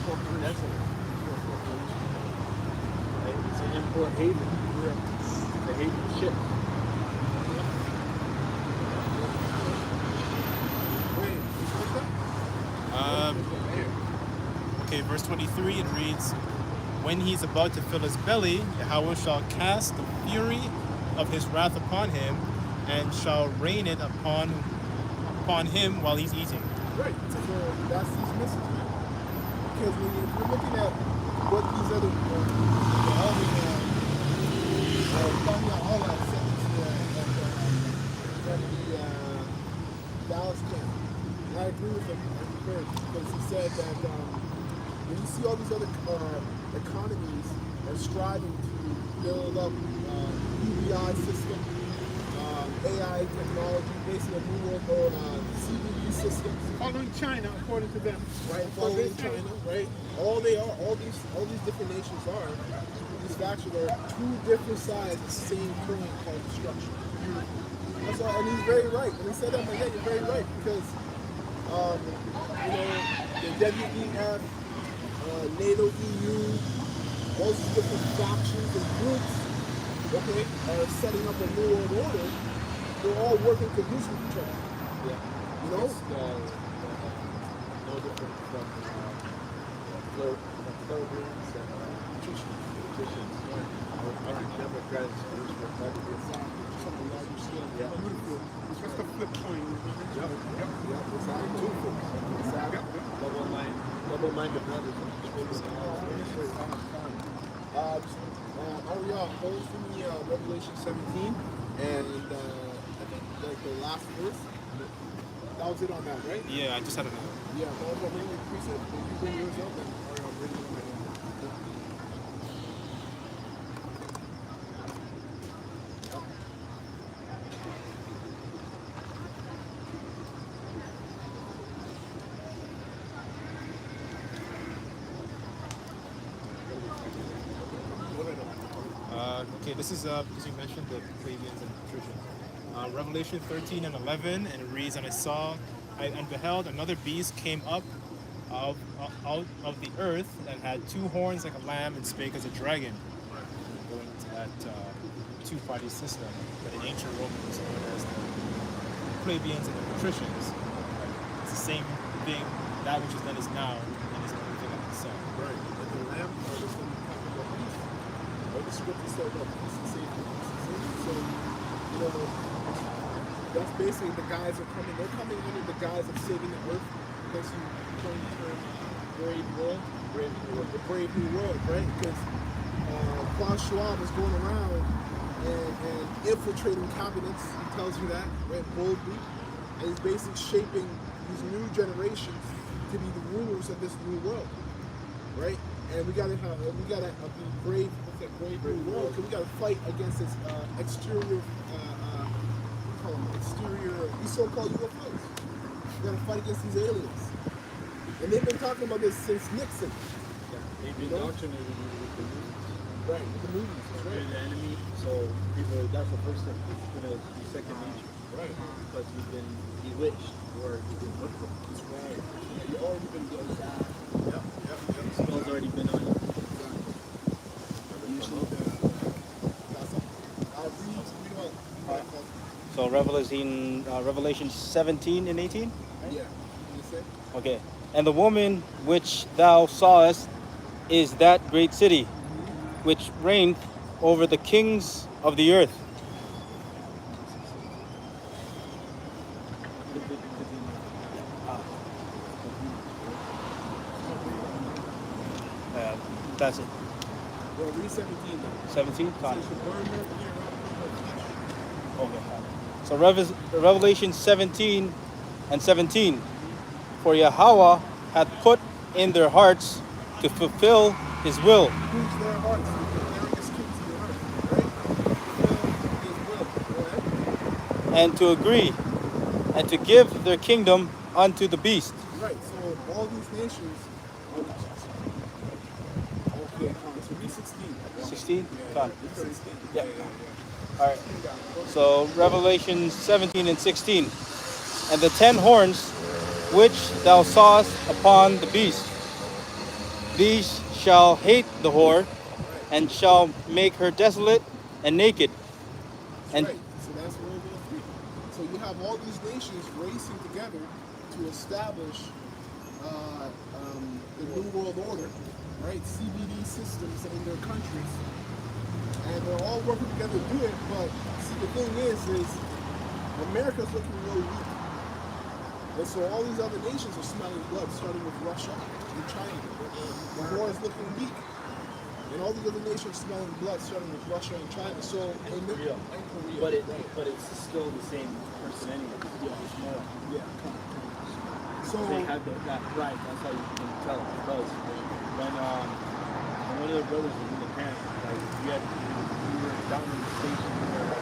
corporation. That's right? It's an import haven. It's a haven ship. Okay, verse 23, it reads, when he's about to fill his belly, Yahweh shall cast the fury of his wrath upon him, and shall rain it upon him while he's eating. Right. So that's these messages, man. Because if you're looking at what these other all that Dallas camp, and I agree with him because he said that when you see all these other economies are striving to build up UBI system, AI technology, basically a new world called CBD systems. Following China, according to them. Right, following China, right? All these different nations are, these factions are two different sides of the same coin called destruction. That's all, and he's very right. When he said that, I'm like, yeah, you're very right, because the WEF, NATO, EU, all these different factions and groups, okay, are setting up a new world order. They're all working to lose with each other. Yeah. You know? It's no different from Philippines and patricians. Our Democrats use Republicans. Something larger scale. Yeah. Beautiful. It's just a flip coin. Yep. Exactly. Exactly. Double-minded brothers. Hold for me Revelation 17, and I think like the last verse. That was it on that, right? Yeah, I just had another. Yeah, I'll bring the precept. If you bring yours up, then I'll bring it up. Okay, this is because you mentioned the plebeians and patricians. Revelation 13 and 11, and it reads, and I beheld another beast came up out of the earth and had two horns like a lamb and spake as a dragon. Going into that two-party system that in ancient Rome was known as the plebeians and the patricians. It's the same thing. That which is done is now, and is everything under the sun. Right. And the lamb part is going to become the beast. All the scriptures say about peace and safety, peace and safety. So, that's basically the guys are coming. They're coming under the guise of saving the earth. Because you coined the term brave world, the brave new world, right? Because Klaus Schwab is going around and infiltrating cabinets. He tells you that, right, boldly, and he's basically shaping these new generations to be the rulers of this new world, right? And we gotta be brave with that brave new world. Because we gotta fight against this exterior, these so-called UFOs. We gotta fight against these aliens, and they've been talking about this since Nixon. Yeah, they've been indoctrinated with the movies. Right, with the movies. You're Right. the enemy, so people, that's the first thing. It's gonna be second nature. Right. Because you've been bewitched or you've been hoodwinked. That's right. You've already been done. Yep. The spell's already been on you. So Revelation 17 and 18? Yeah. say? Okay. And the woman which thou sawest is that great city, which reigneth over the kings of the earth. That's it. Well, read 17 now. 17? It says, "You burn her here up in her flesh." Okay. So Revelation 17 and 17. For Yahweh hath put in their hearts to fulfill his will, Who's their hearts? Preparing his king to the earth, right? Fulfill his will. Go ahead. and to agree, and to give their kingdom unto the beast. Right, so all these nations are okay, so read 16. 16? Yeah, Fine. read 16. Yeah. All right. So Revelation 17 and 16. And the 10 horns which thou sawest upon the beast, these shall hate the whore, and shall make her desolate and naked. And Right, so that's World War III. So you have all these nations racing together to establish the New World Order, right? CBD systems in their countries. And they're all working together to do it, but see, the thing is America's looking really weak. And so all these other nations are smelling blood, starting with Russia and China. The war is looking weak. And all these other nations smelling blood, starting with Russia and China. So and Korea. But it's still the same person anyway. Yeah, it's more. Yeah. So They have that pride. That's how you can tell. Because when one of the brothers was in the camp, like we were down in the station, we were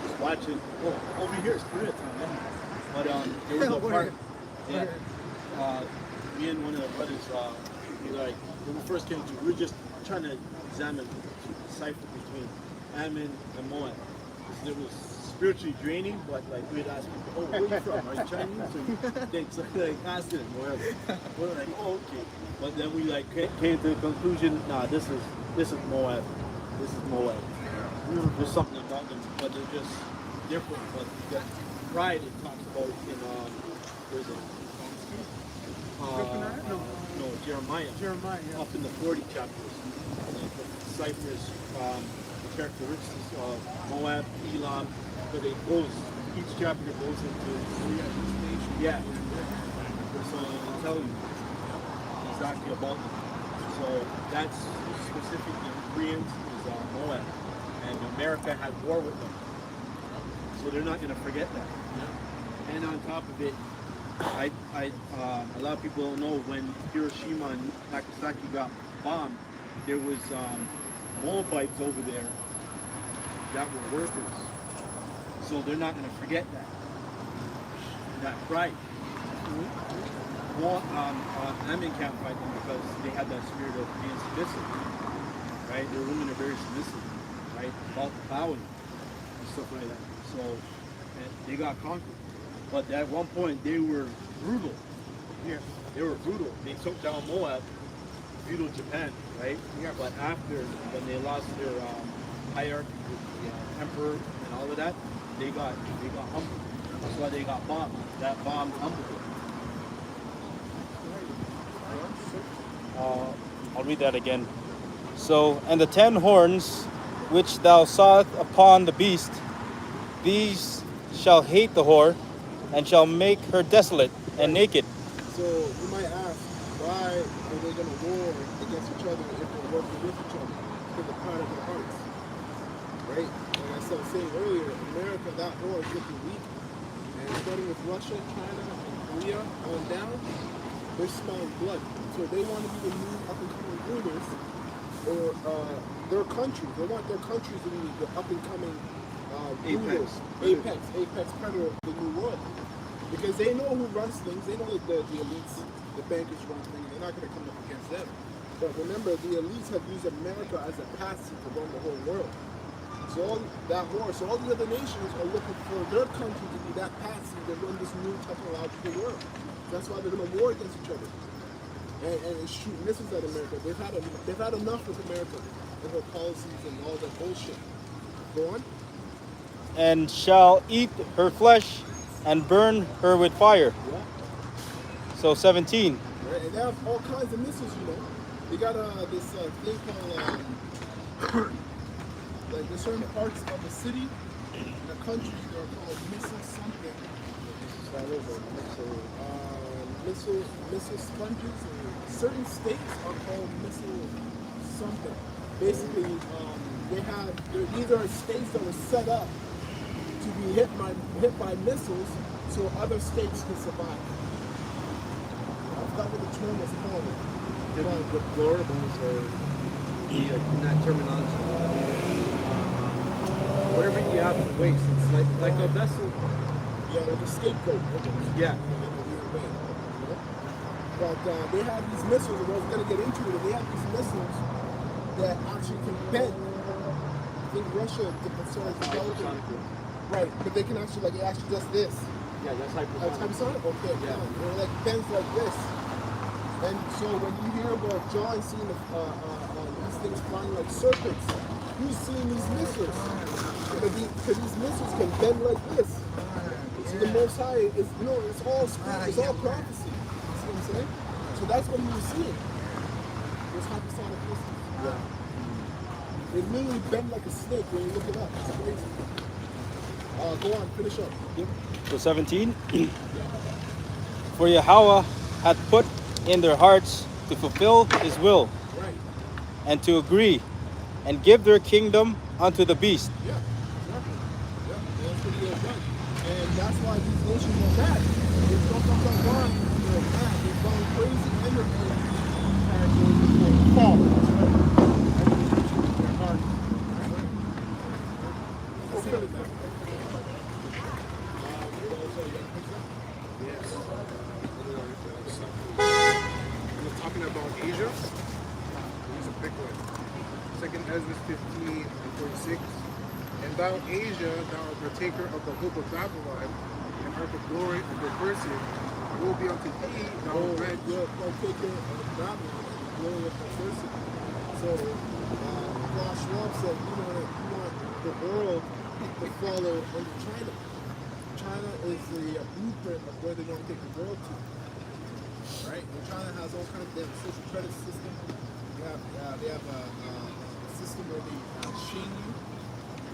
just watching. Oh, over here is Koreatown, yeah. But there was a part. Yeah. Me and one of the brothers, when we first came to, we were just trying to examine the cipher between Ammon and Moab. It was spiritually draining, but like we'd ask people, "Oh, where are you from? Are you Chinese?" Or things like asked it, whatever. We're like, "Oh, okay." But then we like came to the conclusion, "Nah, this is Moab. This is Moab. There's something about them, but they're just different." But that pride it talks about in where is it? No, Jeremiah. Jeremiah, yeah. Up in the 40 chapters, the ciphers, the characteristics of Moab, Elam, but it goes, each chapter goes into, yeah. So it'll tell you exactly about them. So that's specific ingredients is Moab, and America had war with them. So they're not going to forget that. And on top of it, a lot of people don't know when Hiroshima and Nagasaki got bombed, there was Moabites over there that were workers. So they're not going to forget that pride. Ammon can't fight them because they had that spirit of being submissive, right? Their women are very submissive, right? About bowing and stuff like that. So and they got conquered. But at one point, they were brutal. Yeah. They were brutal. They took down Moab, feudal Japan, right? Yeah. But after, when they lost their hierarchy with the emperor and all of that, they got humbled. That's why they got bombed. That bomb humbled them. I'll read that again. So, and the 10 horns which thou sawest upon the beast, these shall hate the whore, and shall make her desolate and naked. So you might ask, why are they going to war against each other if they're working with each other? Because the pride of their hearts, right? And as I was saying earlier, America, that war is looking weak. And starting with Russia, China, and Korea on down, they're smelling blood. So they want to be the new up-and-coming rulers or their countries. They want their countries to be the up-and-coming rulers. Apex predator of the new world. Because they know who runs things. They know that the elites, the bankers run things. They're not going to come up against them. But remember, the elites have used America as a patsy to run the whole world. So all the other nations are looking for their country to be that patsy to run this new technological world. That's why they're going to war against each other and shoot missiles at America. They've had enough with America and her policies and all that bullshit. Go on. And shall eat her flesh and burn her with fire. Yeah. So 17. Right? And they have all kinds of missiles, you know. They got this thing called, like there's certain parts of the city and the country that are called missile something. Missile sponges. Certain states are called missile something. Basically, these are states that were set up to be hit by missiles so other states can survive. I forgot what the term was called. Deplorables or in that terminology. Whatever you have to waste, it's like a vessel. Yeah, like a scapegoat. Yeah. But they have these missiles, and I was going to get into it, and they have these missiles that actually can bend. I think Russia started developing. Right, but they can actually, like, it actually does this. Yeah, that's Hypersonic? Okay, yeah. It like bends like this. And so when you hear about John seeing these things flying like serpents, he's seeing these missiles. Because these missiles can bend like this. So the Most High is, it's all script, it's all prophecy. You see what I'm saying? So that's what he was seeing. Those hypersonic missiles. Yeah. They literally bend like a snake when you look it up. It's crazy. Go on, finish up. Yep. So 17. For Yahweh hath put in their hearts to fulfill his will, Right. and to agree, and give their kingdom unto the beast. Yeah, exactly. Yeah, that's what he has done. And that's why these nations are mad. They've gone, they're mad. They've gone crazy and they're fall. That's right. Their heart. Fulfill it now. We're talking about Asia. Here's a big one. Second Ezra 15 and 46. And thou, Asia, thou art partaker of the hope of Babylon, and art the glory of the person. Will be unto thee, thou red. You're a partaker of Babylon and the glory of the person. So, Klaus Schwab said, you want the world to follow under China. China is the blueprint of where they want to take the world to. Right? And China has all kinds of social credit system. They have a system where they shame you.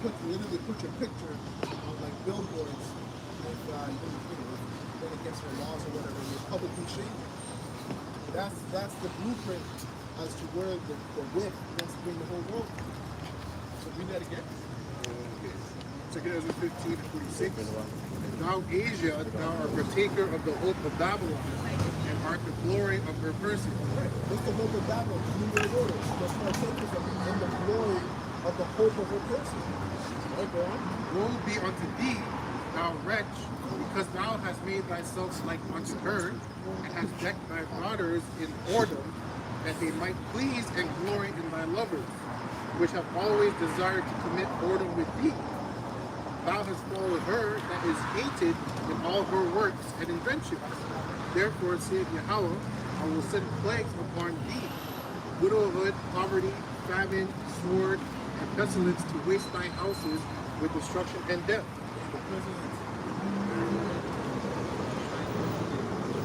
Literally put your picture on like billboards if went against their laws or whatever. You publicly shame you. That's the blueprint as to where the whip wants to bring the whole world. So read that again. Second Ezra 15 and 46. And thou, Asia, thou art partaker of the hope of Babylon, and art the glory of her person. Right. What's the hope of Babylon? New World Order. The partakers in the glory of the hope of her person. Right, go on. Woe be unto thee, thou wretch, because thou hast made thyself like unto her, and hast decked thy daughters in whoredom, that they might please and glory in thy lovers, which have always desired to commit whoredom with thee. Thou hast followed her that is hated in all her works and inventions. Therefore, saith Yahweh, I will send plagues upon thee, widowhood, poverty, famine, sword, and pestilence to waste thy houses with destruction and death.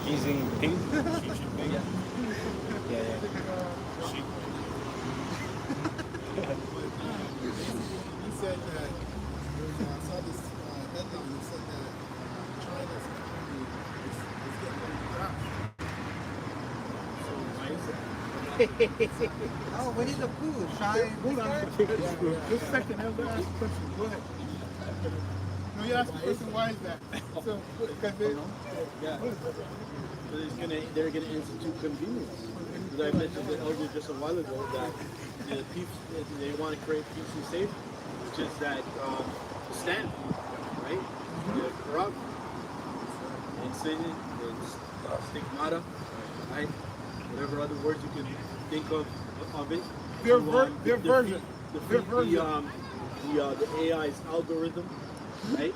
Using pink. Yeah. He said that I saw this headline. He said that China's economy is getting ready to crash. So why is that? Oh, Winnie the Pooh, shy. Hold on. Just a second. I have to ask a question. Go ahead. No, you ask the question, why is that? So, because they, They're gonna institute convenience. Because I mentioned it earlier just a while ago that they want to create peace and safety, which is that stand, right? They're corrupt, insidious, stigmata, right? Whatever other words you can think of it. their To, version. defeat the AI's algorithm, right?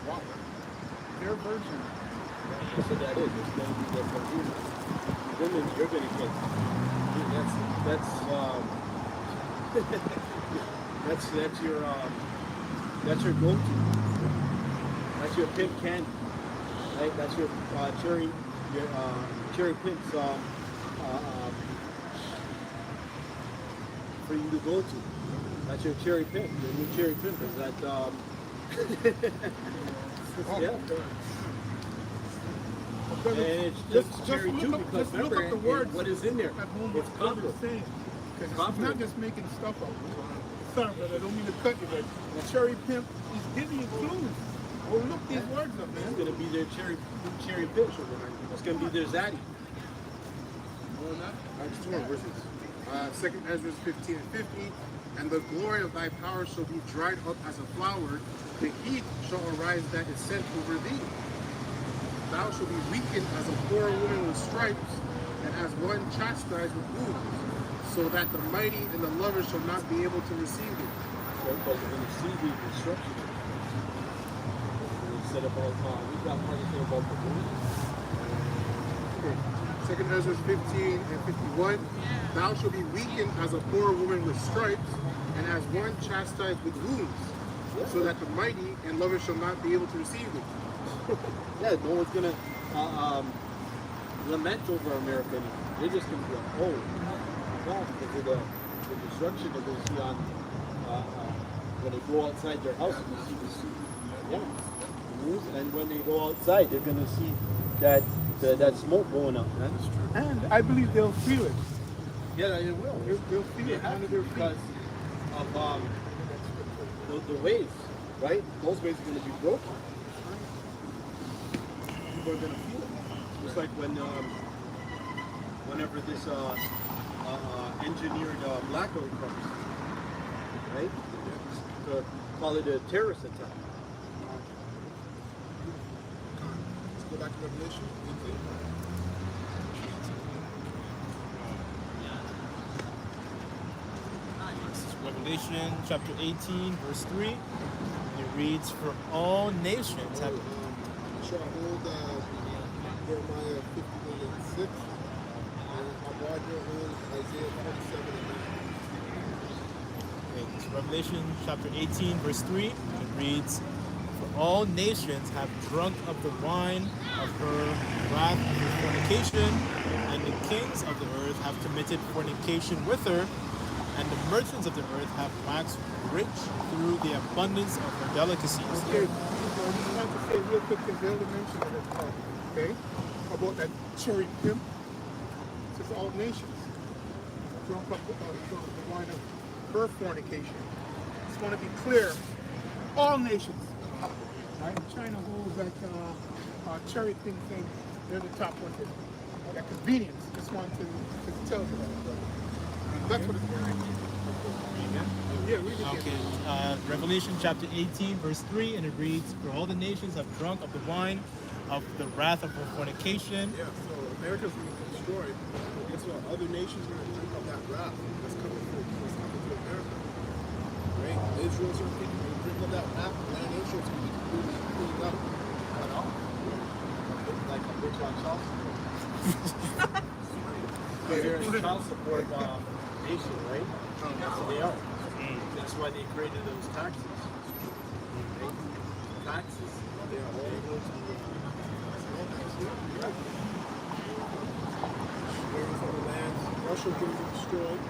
Wow. Their version. So that is, it's going to be their confusion. Women, you're going to get. That's your go-to. That's your pimp candy. right? That's your cherry pits for you to go to. That's your cherry pit. Your new cherry pit is that. Yeah. And it's just cherry too because look remember up the words what is in there. at home. It's What copper. it's saying. Because he's Copper. not just making stuff up. Sorry, but I don't mean to cut you, but the cherry pimp, he's giving you clues. Oh, look these words up, It's man. gonna be their cherry pit. It's gonna be their zaddy. Acts 2 verses. 2nd Ezra 15 and 50. And the glory of thy power shall be dried up as a flower. The heat shall arise that is sent over thee. Thou shalt be weakened as a poor woman with stripes, and as one chastised with wounds, so that the mighty and the lover shall not be able to receive thee. So because we're gonna see the destruction. We said about we got more to say about the wound. 2nd Ezra 15 and 51. Thou shalt be weakened as a poor woman with stripes, and as one chastised with wounds, so that the mighty and lover shall not be able to receive thee. Yeah, no one's gonna lament over America anymore. They're just gonna be like, oh, God, because of the destruction that they see on when they go outside their house and you see the news, and when they go outside, they're gonna see that smoke going up. Man. And I believe they'll feel it. Yeah, they will. They'll feel it under their feet. Because of the waves, right? Those waves are gonna be broken. People are gonna feel it. Just like when, whenever this engineered blackout comes, right? Call it a terrorist attack. Let's go back to Revelation 18. Revelation chapter 18, verse 3. It reads, "For all nations have..." Shall hold Jeremiah 51 and 6. And Abad will hold Isaiah 47 and 9. Okay, so Revelation chapter 18, verse 3. It reads, "For all nations have drunk of the wine of her wrath of her fornication, and the kings of the earth have committed fornication with her, and the merchants of the earth have waxed rich through the abundance of her delicacies." Okay, I just want to say real quick, because they only mentioned it, okay, about that cherry pimp. It says all nations drunk up the wine of her fornication. Just want to be clear, all nations. Right? China holds that cherry pimp thing. They're the top one here. That convenience. Just want to tell you that. That's what it's for. Yeah, read it Okay, again. Revelation chapter 18, verse 3, and it reads, "For all the nations have drunk of the wine of the wrath of her fornication." Yeah, so America's going to be destroyed. But guess what? Other nations are going to drink of that wrath that's coming to America. Right? Israel's going to drink of that wrath, and then Israel's going to be completely cleaned up. I know. Like a bitch on child support. They're a child support nation, right? That's what they are. That's why they created those taxes. Right? Taxes. They are all going to be from the lands. Russia's going to be destroyed.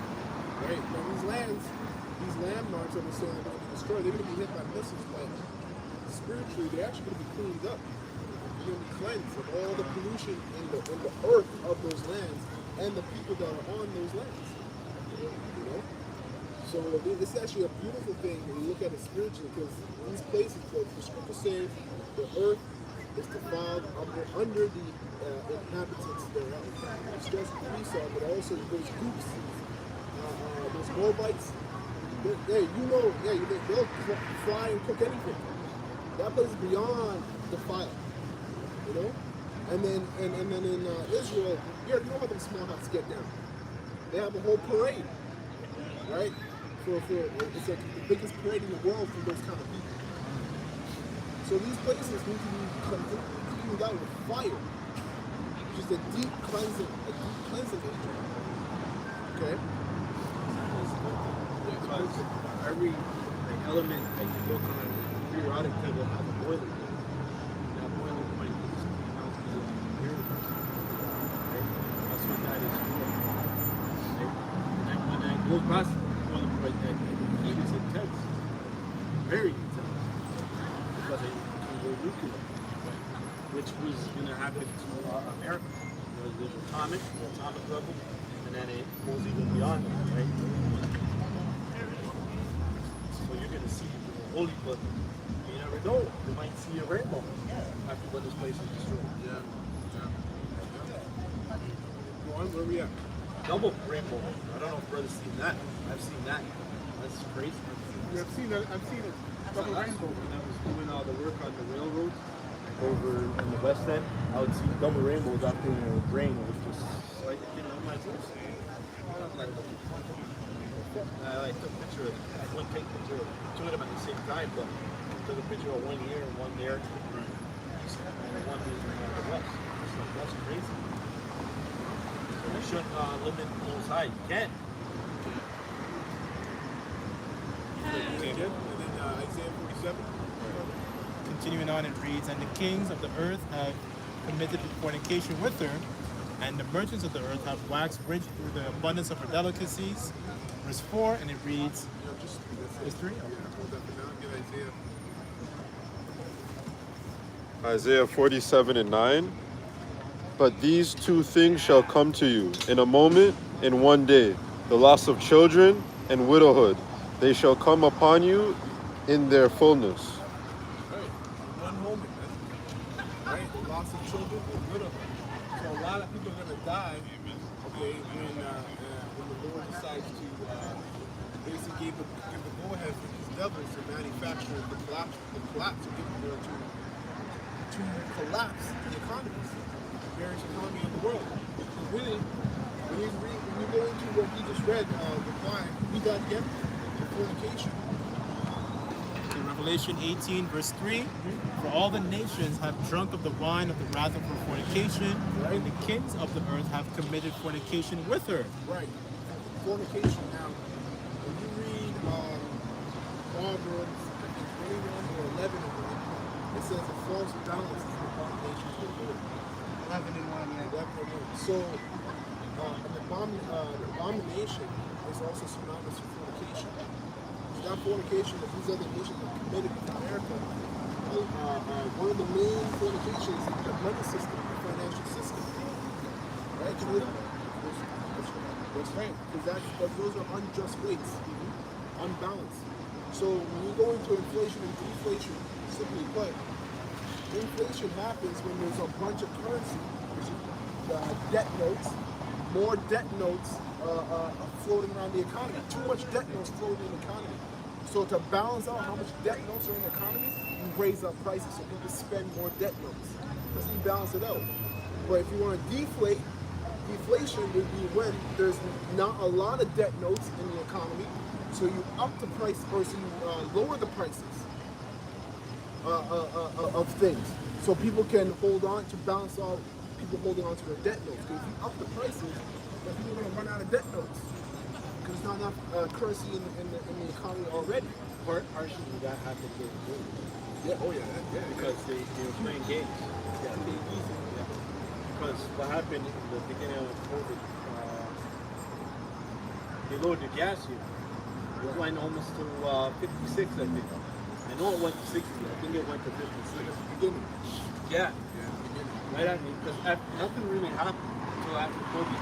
Right? Now these landmarks that we're saying are going to be destroyed, they're going to be hit by missiles, but spiritually they're actually going to be cleaned up. They're going to be cleansed of all the pollution in the earth of those lands and the people that are on those lands. You know? So this is actually a beautiful thing when you look at it spiritually, because these places, the scriptures say the earth is defiled under the inhabitants thereof. It's just Esau, but also those Greeks, those Moabites. They'll fry and cook anything. That place is beyond defiled, you know. And then in Israel, you already know how them small huts get down. They have a whole parade, right? It's like the biggest parade in the world for those kind of people. So these places need to be cleaned out with fire, which is a deep cleansing agent. Okay? Because every element that you look on periodic table has a boiling point. That boiling point is nuclear, which was going to happen to America. There's atomic, the atomic level, and then it goes even beyond that, right? So you're going to see holy blood. You never know. You might see a rainbow after when this place is destroyed. Yeah. Go on, where we at? Double rainbow. I don't know if brother's seen that. I've seen that. That's crazy. I've seen it. Double rainbow. When I was doing all the work on the railroads over in the West End, I would see double rainbows after it would rain. It was just like, I'm like, I took a picture of, I wouldn't take a picture of two of them at the same time, but I took a picture of one here and one there, and one in the west. That's crazy. So we shouldn't limit those high. You can. And then Isaiah 47. Continuing on, it reads, and the kings of the earth have committed fornication with her, and the merchants of the earth have waxed rich through the abundance of her delicacies. Verse 4, and it reads, Just verse 3? hold up and now get Isaiah. Isaiah 47 and 9. But these two things shall come to you in a moment, in one day, the loss of children and widowhood. They shall come upon you in their fullness. Right. One moment, man. Right? The loss of children and widowhood. So a lot of people are going to die, okay, when the Lord decides to basically give the go-ahead for these devils to manufacture the collapse of to collapse the economies, the various economy of the world. So really, when you go into what we just read, reply, we got to get to fornication. In Revelation 18, verse 3, for all the nations have drunk of the wine of the wrath of her fornication, and the kings of the earth have committed fornication with her. Right. Fornication. Now, when you read Proverbs 21 or 11, it says a false balance is an abomination to the Lord. 11 and 1, yeah. 11 and 1. So, an abomination is also synonymous with fornication. That fornication that these other nations have committed in America, one of the main fornications is the money system, the financial system. Right? That's right. Because those are unjust rates, unbalanced. So when you go into inflation and deflation, simply put, inflation happens when there's a bunch of currency, debt notes, more debt notes floating around the economy. Too much debt notes floating in the economy. So to balance out how much debt notes are in the economy, you raise up prices so people spend more debt notes. Because you balance it out. But if you want to deflate, deflation would be when there's not a lot of debt notes in the economy, so you up the price, or so you lower the prices of things, so people can hold on to balance out people holding on to their debt notes. Because if you up the prices, then people are going to run out of debt notes because there's not enough currency in the economy already. Partially that happened with COVID. Yeah, oh yeah, yeah. Because they were playing games. Yeah. Because what happened in the beginning of COVID, they lowered the gas here. It went almost to 56, I think. I know it went to 60. I think it went to 56. Beginning. Yeah. Yeah. Right at me. Because nothing really happened until after COVID.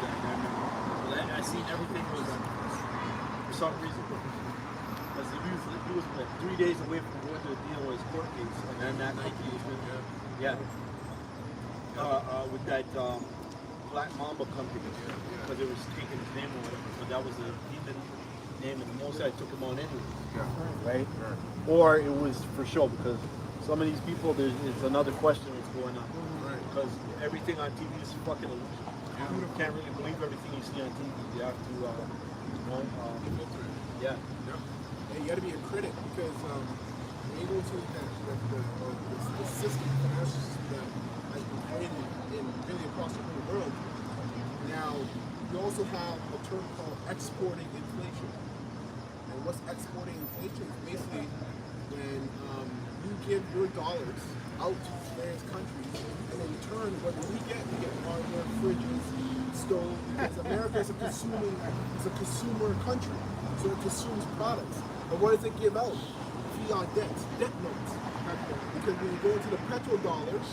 I seen everything was for some reason. Because he was like 3 days away from going to deal with his court case, and then that night he was with with that Black Mamba company, because it was taking his name or whatever. But that was a heathen name, and most I took him on anyway, right? Or it was for show, because some of these people, there's another question that's going on, because everything on TV is fucking illusion. You can't really believe everything you see on TV. You have to, yeah. And you got to be a critic, because when you go to the system, the financial system that has been created in really across the whole world. Now, you also have a term called exporting inflation. And what's exporting inflation is basically when you give your dollars out to various countries, and in turn, what do we get? We get hardware, fridges, stoves, because America is a consumer country, so it consumes products. But what does it give out? Fiat debts, debt notes. because when you go into the petrodollars,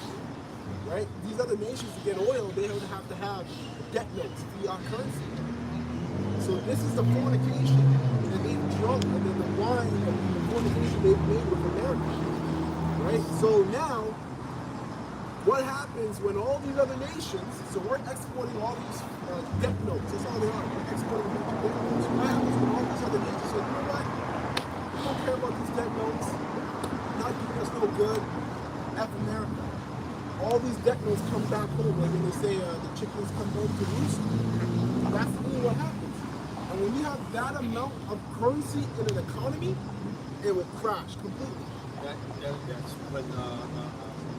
right, these other nations to get oil, they would have to have debt notes, fiat currency. So this is the fornication that they've drunk, and then the wine and the fornication they've made with America, right? So now, what happens when all these other nations, so we're exporting all these debt notes, that's all they are, we're exporting debt notes. What happens when all these other nations say, you know what, we don't care about these debt notes, not doing us no good, F America. All these debt notes come back home, like when they say the chickens come home to roost, that's really what happens. And when you have that amount of currency in an economy, it would crash completely. That's when the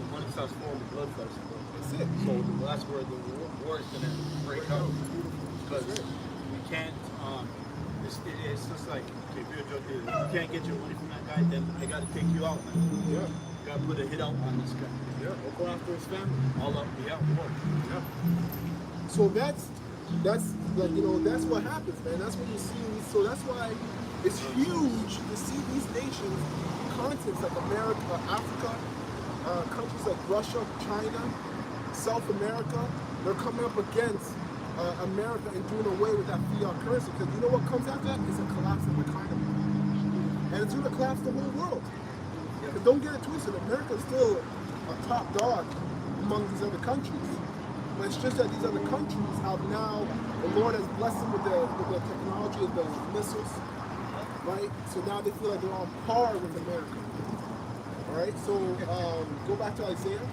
money starts flowing, the blood starts flowing. That's it. So that's where the war is going to break out. Because we can't, it's just like, if you're a drug dealer, you can't get your money from that guy, then I got to take you out. Yeah. You got to put a hit out on this guy. Yeah. Or go after his family. All up, yeah, war. Yeah. So that's like, you know, that's what happens, man. That's what you see. So that's why it's huge to see these nations, continents like America, Africa, countries like Russia, China, South America, they're coming up against America and doing away with that fiat currency. Because you know what comes after that? It's a collapse of the economy. And it's going to collapse the whole world. Because don't get it twisted, America is still a top dog among these other countries. But it's just that these other countries have now, the Lord has blessed them with the technology of the missiles, right? So now they feel like they're on par with America. All right, so go back to Isaiah.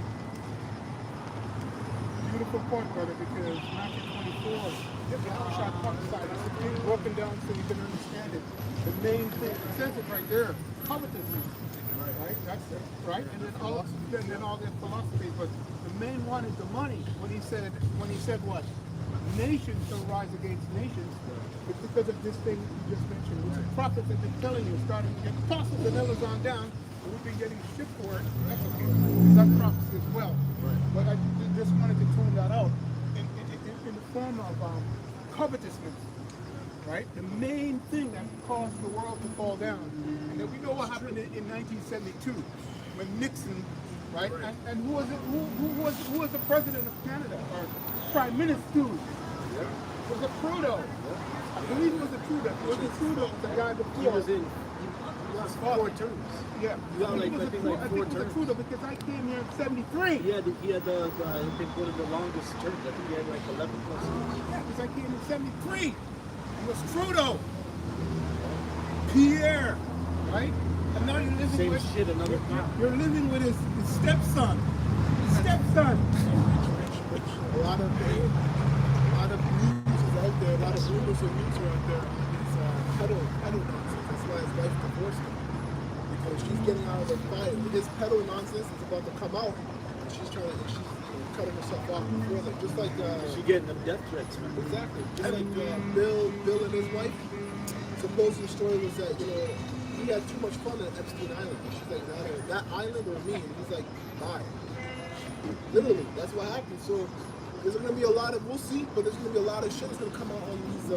Beautiful point, brother, because Matthew 24, Yahushua prophesied, it's a thing broken down so you can understand it. The main thing, it says it right there, covetousness. Right? That's it, right? And then all their philosophy, but the main one is the money. When he said what? Nations shall rise against nations. It's because of this thing you just mentioned, which the prophets have been telling you, starting to get apostles and elders on down, and we've been getting shit for it. That's okay. That's prophecy as well. But I just wanted to tune that out in the form of covetousness. Right? The main thing that caused the world to fall down. And then we know what happened in 1972 when Nixon, right? And who was it? Who was the president of Canada or prime minister? Was it Trudeau? I believe it was a Trudeau. Was it Trudeau? The guy before. He was 4 terms. Yeah. I think I think it was a Trudeau because I came here in '73. He had I think one of the longest terms. I think he had like 11 plus years. Yeah, because I came in '73. It was Trudeau, Pierre, right? And now you're living Same with shit, another you're living with his stepson. Stepson. A lot of news is out there. A lot of rumors and news are out there. He's pedo nonsense. That's why his wife divorced him, because she's getting out of the fight. His pedo nonsense is about to come out, and she's cutting herself off before that. Just like she getting them death threats, man. exactly. Just like Bill and his wife. Supposedly the story was that, you know, he had too much fun at Epstein Island. And she's like, that island or me? And he's like, bye. Literally, that's what happened. So there's going to be a lot of, we'll see, but there's going to be a lot of shit that's going to come out on these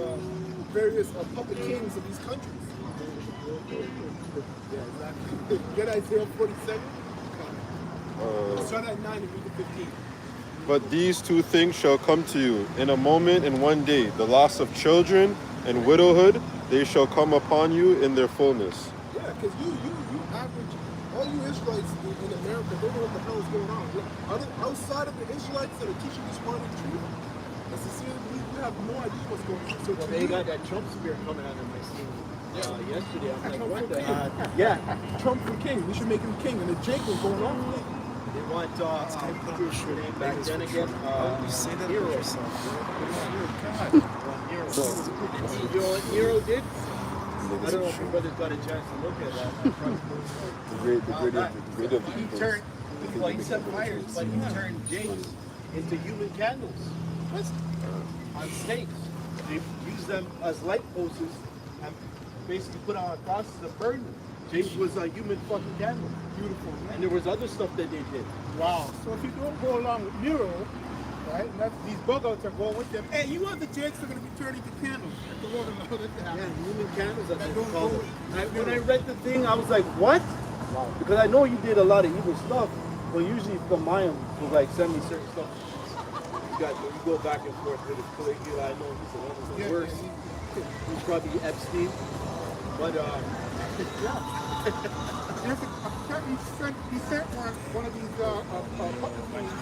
various puppet kings of these countries. Yeah, exactly. Get Isaiah 47. Start at 9 and read to 15. But these two things shall come to you in a moment and one day, the loss of children and widowhood, they shall come upon you in their fullness. Yeah, because you average, all you Israelites in America don't know what the hell is going on. Outside of the Israelites that are teaching this one truth, it's the same, we have no idea what's going on. So They got that Trump spirit coming out of my scene yesterday. I'm like, what the hell? Yeah, Trump for king, we should make him king, and the Jake was going on with it. they want name back then again. You say that Nero. about yourself. You know what Nero did? I don't know if your brother's got a chance to look at that. The great of the He peoples. turned, well, he set fires, but he turned James into human candles. On stakes. They used them as light posts and basically put on crosses and burned them. James was a human fucking candle. Beautiful, man. And there was other stuff that they did. Wow. So if you don't go along with Nero, right, and that's, these bug outs are going with them. Hey, you want the jakes are going to be turning to candles. The Lord allow that to happen. Yeah, human candles, I think That they don't called go it. with When I read the thing, I was like, what? Because I know you did a lot of evil stuff, but usually from Mayim will like send me certain stuff. You go back and forth with Caligula. I know he's the one who's the worst. He's probably Epstein. But He sent one of these puppet things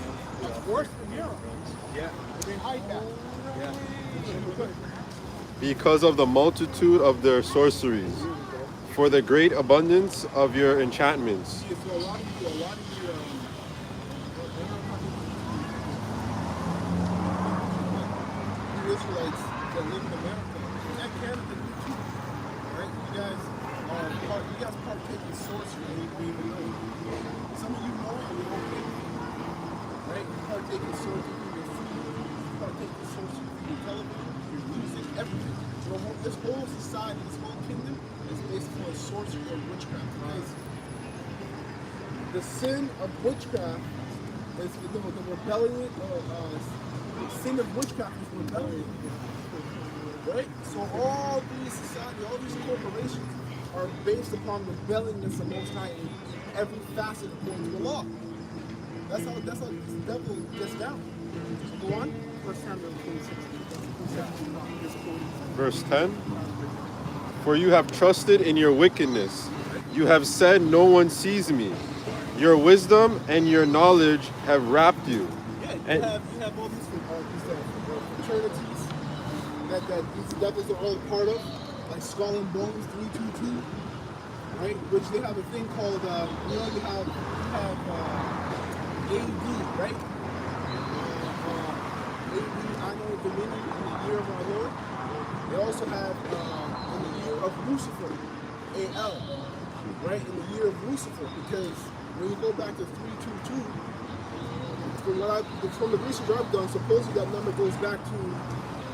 that's worse than Nero. yeah, They hide that. yeah. Because of the multitude of their sorceries, for the great abundance of your enchantments. So a lot of you, the Israelites that live in America, and Canada too, right? You guys partake in sorcery and you don't even know. Some of you know and you don't think, right? You partake in sorcery through your food, you partake in sorcery through your television, your music, everything. So this whole society, this whole kingdom is based on sorcery or witchcraft. Because the sin of witchcraft is the rebellion, the sin of witchcraft is rebellion. Right? So all these society, all these corporations are based upon rebelling against the Most High in every facet according to the law. That's how this devil gets down. So go on. 1 Samuel 26. Verse 10. For you have trusted in your wickedness. You have said, no one sees me. Your wisdom and your knowledge have wrapped you. Yeah, you have all these fraternities that these devils are all a part of, like Skull and Bones 322, right? Which they have a thing called, you have AD, right? AD, Anno Domini, in the year of our Lord. They also have in the year of Lucifer, AL, right? In the year of Lucifer, because when you go back to 322, from the research I've done, supposedly that number goes back to,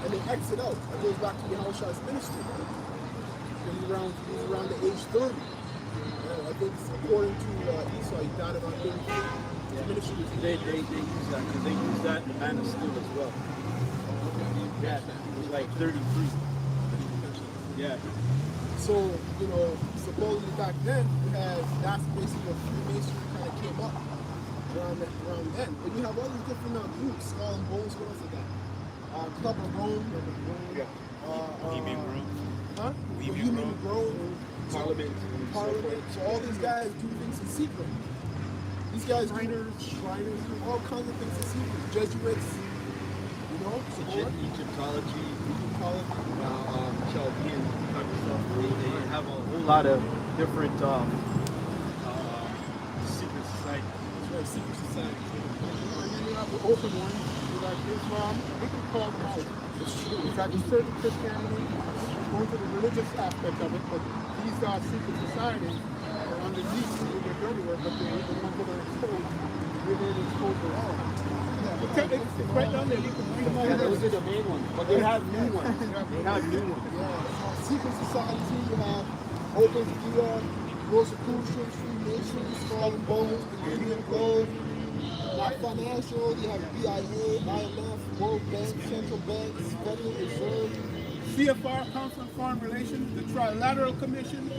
and they exit out, it goes back to Yahushua's ministry. And he's around the age 30. I think according to Esau, he died about 33. His ministry was They use that because they use that in the Man of Steel as well. Yeah, it was like 33. Yeah. So, supposedly back then, that's basically what Freemasonry kind of came up around then. But you have all these different groups, Skull and Bones, what else is that? Club of Rome. Bohemian Grove. Huh? Bohemian Grove. Parliament. So all these guys do things in secret. These guys Shriners do all kinds of things in secret. Jesuits, Egyptology, Chaldean type of stuff. They have a whole lot of different secret societies. That's right, secret society. And then you have the open ones, like Islam. We can call them out. It's true. It's like certain Christianity, going to the religious aspect of it, but these are secret societies are underneath doing their dirty work, but they're the ones that are exposed. They're there to expose the law. It's right down there. You can read them all. Yeah, those are the main ones, but they have new ones. They have new ones. Yeah, secret society, you have open Rosicrucians, Freemasons, Skull and Bones, Bohemian Grove, not financial, you have BIA, IMF, World Bank, Central Banks, Federal Reserve. CFR, Council on Foreign Relations, the Trilateral Commission,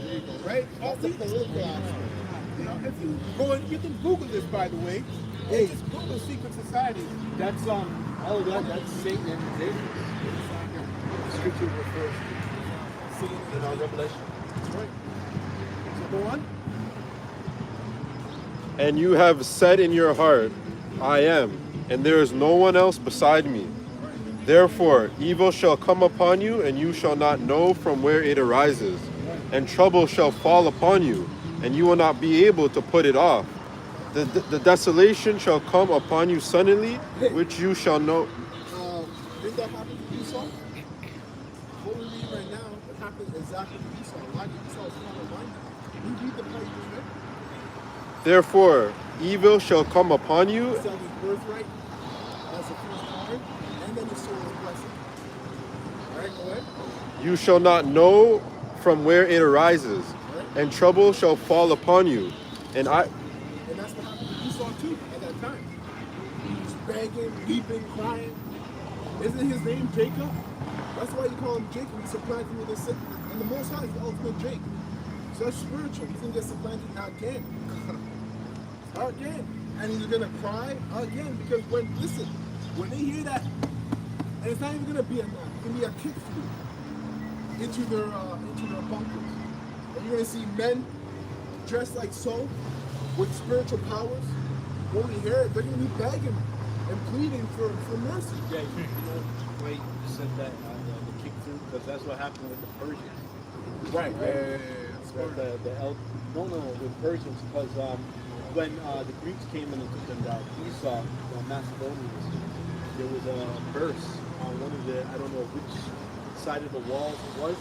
right? That's the political aspect. If you go and you can Google this, by the way. Hey. Just Google secret societies. That's all of that. That's Satan and his angels. Scripture refers to Satan in our Revelation. That's right. So go on. And you have said in your heart, I am, and there is no one else beside me. Therefore, evil shall come upon you, and you shall not know from where it arises. And trouble shall fall upon you, and you will not be able to put it off. The desolation shall come upon you suddenly, which you shall know. Did that happen to Esau? What we read right now, it happened exactly to Esau. Why did Esau not remind you? We read the part you just read. Therefore, evil shall come upon you. He sells his birthright as a first card, and then he sold his blessing. All right, go ahead. You shall not know from where it arises, and trouble shall fall upon you. And that's what happened to Esau too at that time. He was begging, weeping, crying. Isn't his name Jacob? That's why you call him Jacob. He supplanted with his sin. And the Most High is the ultimate Jake. So that's spiritual. He's gonna get supplanted again. Again. And he's gonna cry again. Because when they hear that, and it's not even gonna be a knock, it's gonna be a kick through into their bunkers. And you're gonna see men dressed like so, with spiritual powers. When we hear it, they're gonna be begging and pleading for mercy. Yeah, you know, wait, you said that the kick through, because that's what happened with the Persians. Right. With Persians, because when the Greeks came in and took them down, Esau, the Macedonians, there was a verse on one of the, I don't know which side of the walls it was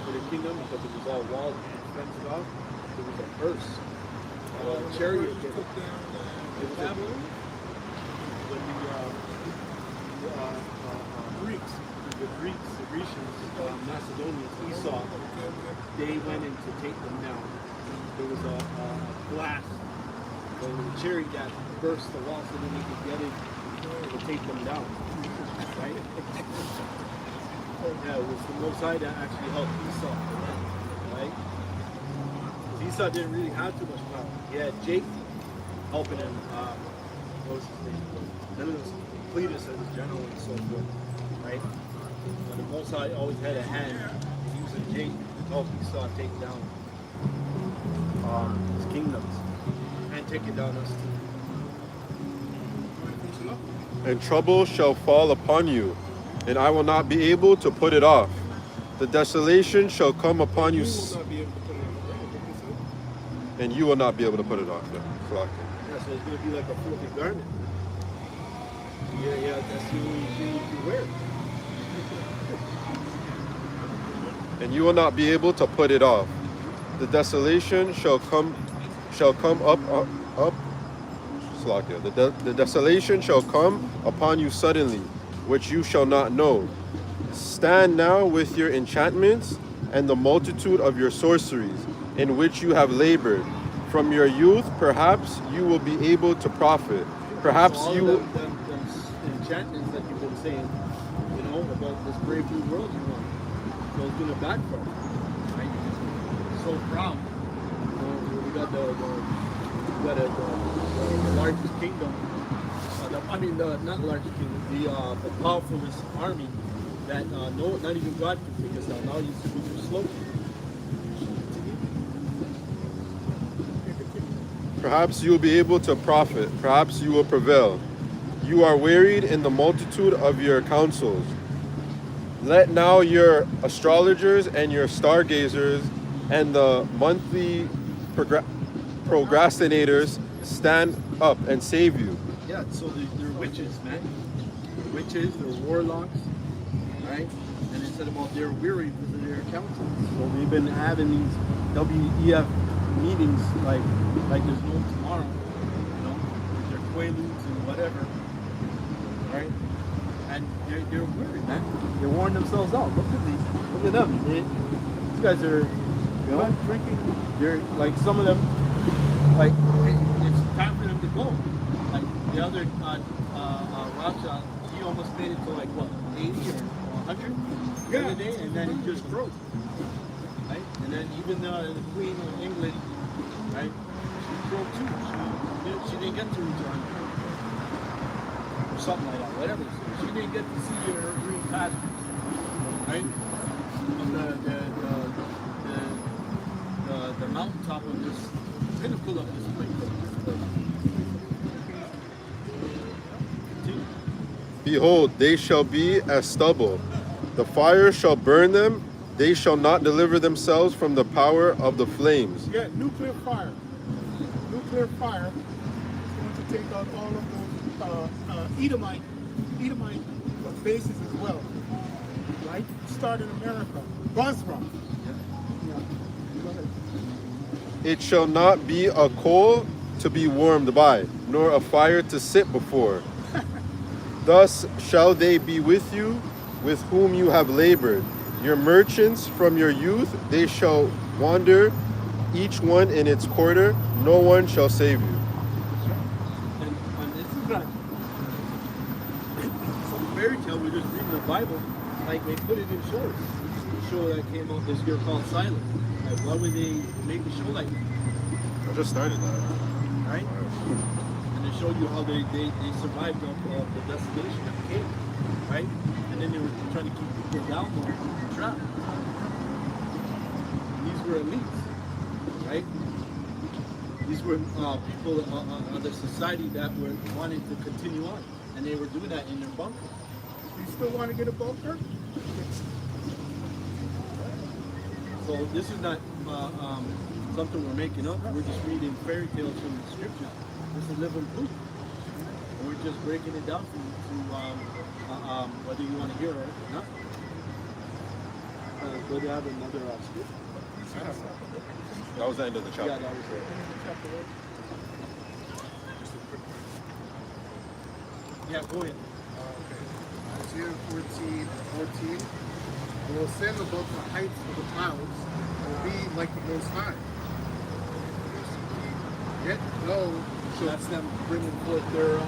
for the kingdom, because it was all walled and fenced off. There was a verse, chariot. It was Babylon? when the Grecians, Macedonians, Esau, they went in to take them down. There was a blast, there was a chariot that burst the wall so that they could get in to take them down. Right? Yeah, it was the Most High that actually helped Esau. Right? Because Esau didn't really have too much power. He had Jacob helping him. What was his name? None of those Cletus as his general and so forth. Right? But the Most High always had a hand using Jacob to help Esau take down his kingdoms and take it down us too. And trouble shall fall upon you, and I will not be able to put it off. The desolation shall come upon you, and you will not be able to put it off. Yeah, so it's going to be like a filthy garment. Yeah, that's the only thing you can wear. And you will not be able to put it off. The desolation shall come up. Slakia. The desolation shall come upon you suddenly, which you shall not know. Stand now with your enchantments and the multitude of your sorceries, in which you have labored. From your youth, perhaps you will be able to profit. Perhaps so you will. Them enchantments that you've been saying, you know, about this brave new world you want. So it's going to backfire. Right? So proud. We got the largest kingdom. Not largest kingdom. The powerfulest army that not even God can take us down. Now you super slow. Perhaps you will be able to profit. Perhaps you will prevail. You are wearied in the multitude of your counsels. Let now your astrologers and your stargazers and the monthly procrastinators stand up and save you. Yeah, so they're witches, man. Witches, they're warlocks, right? And it said about they're weary because of their counsels. So they've been having these WEF meetings like there's no tomorrow, you know, with their quaaludes and whatever, right? And they're weary, man. They're wearing themselves out. Look at them. These guys are, you know, drinking. They're like some of them, like it's time for them to go. Like the other Raja, he almost made it to like what, 80 or 100 the other day, and then he just broke. Right? And then even the Queen of England, right? She broke too. She didn't get to return. Or something like that, whatever. So she didn't get to see her green pastures. Right? On the mountaintop of this pinnacle of this place. Behold, they shall be as stubble. The fire shall burn them. They shall not deliver themselves from the power of the flames. Yeah, nuclear fire. Nuclear fire is going to take out all of those Edomite bases as well. Right? Start in America. Basra. Yeah. Go ahead. It shall not be a coal to be warmed by, nor a fire to sit before. Thus shall they be with you, with whom you have labored. Your merchants from your youth, they shall wander, each one in its quarter. No one shall save you. And this is not some fairy tale. We're just reading the Bible, like they put it in shows. The show that came out this year called Silent, Right? Why would they make a show like that? I just started that. Right? And they showed you how they survived the destination of the cave, right? And then they were trying to keep people down there trapped. And these were elites, right? These were people of the society that were wanting to continue on, and they were doing that in their bunker. You still want to get a bunker? So this is not something we're making up. We're just reading fairy tales from the scriptures. This is living proof. And we're just breaking it down for you to whether you want to hear it or not. Do they have another script? That was the end of the chapter. Yeah, that was it. Yeah, go ahead. Isaiah 14:14. It will ascend above the heights of the clouds and will be like the Most High. Yet no, So that's them bringing forth their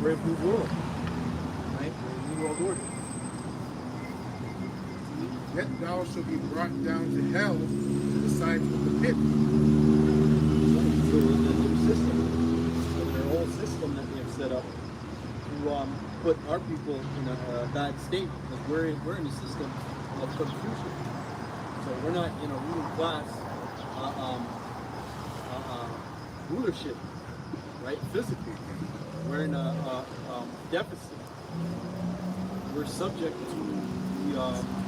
brave new world, right? Their new world order. yet thou shalt be brought down to hell to the sides of the pit. So the new system, their whole system that they have set up to put our people in a bad state, because we're in a system of confusion. So we're not in a ruling class rulership, right? Physically, we're in a deficit. We're subject to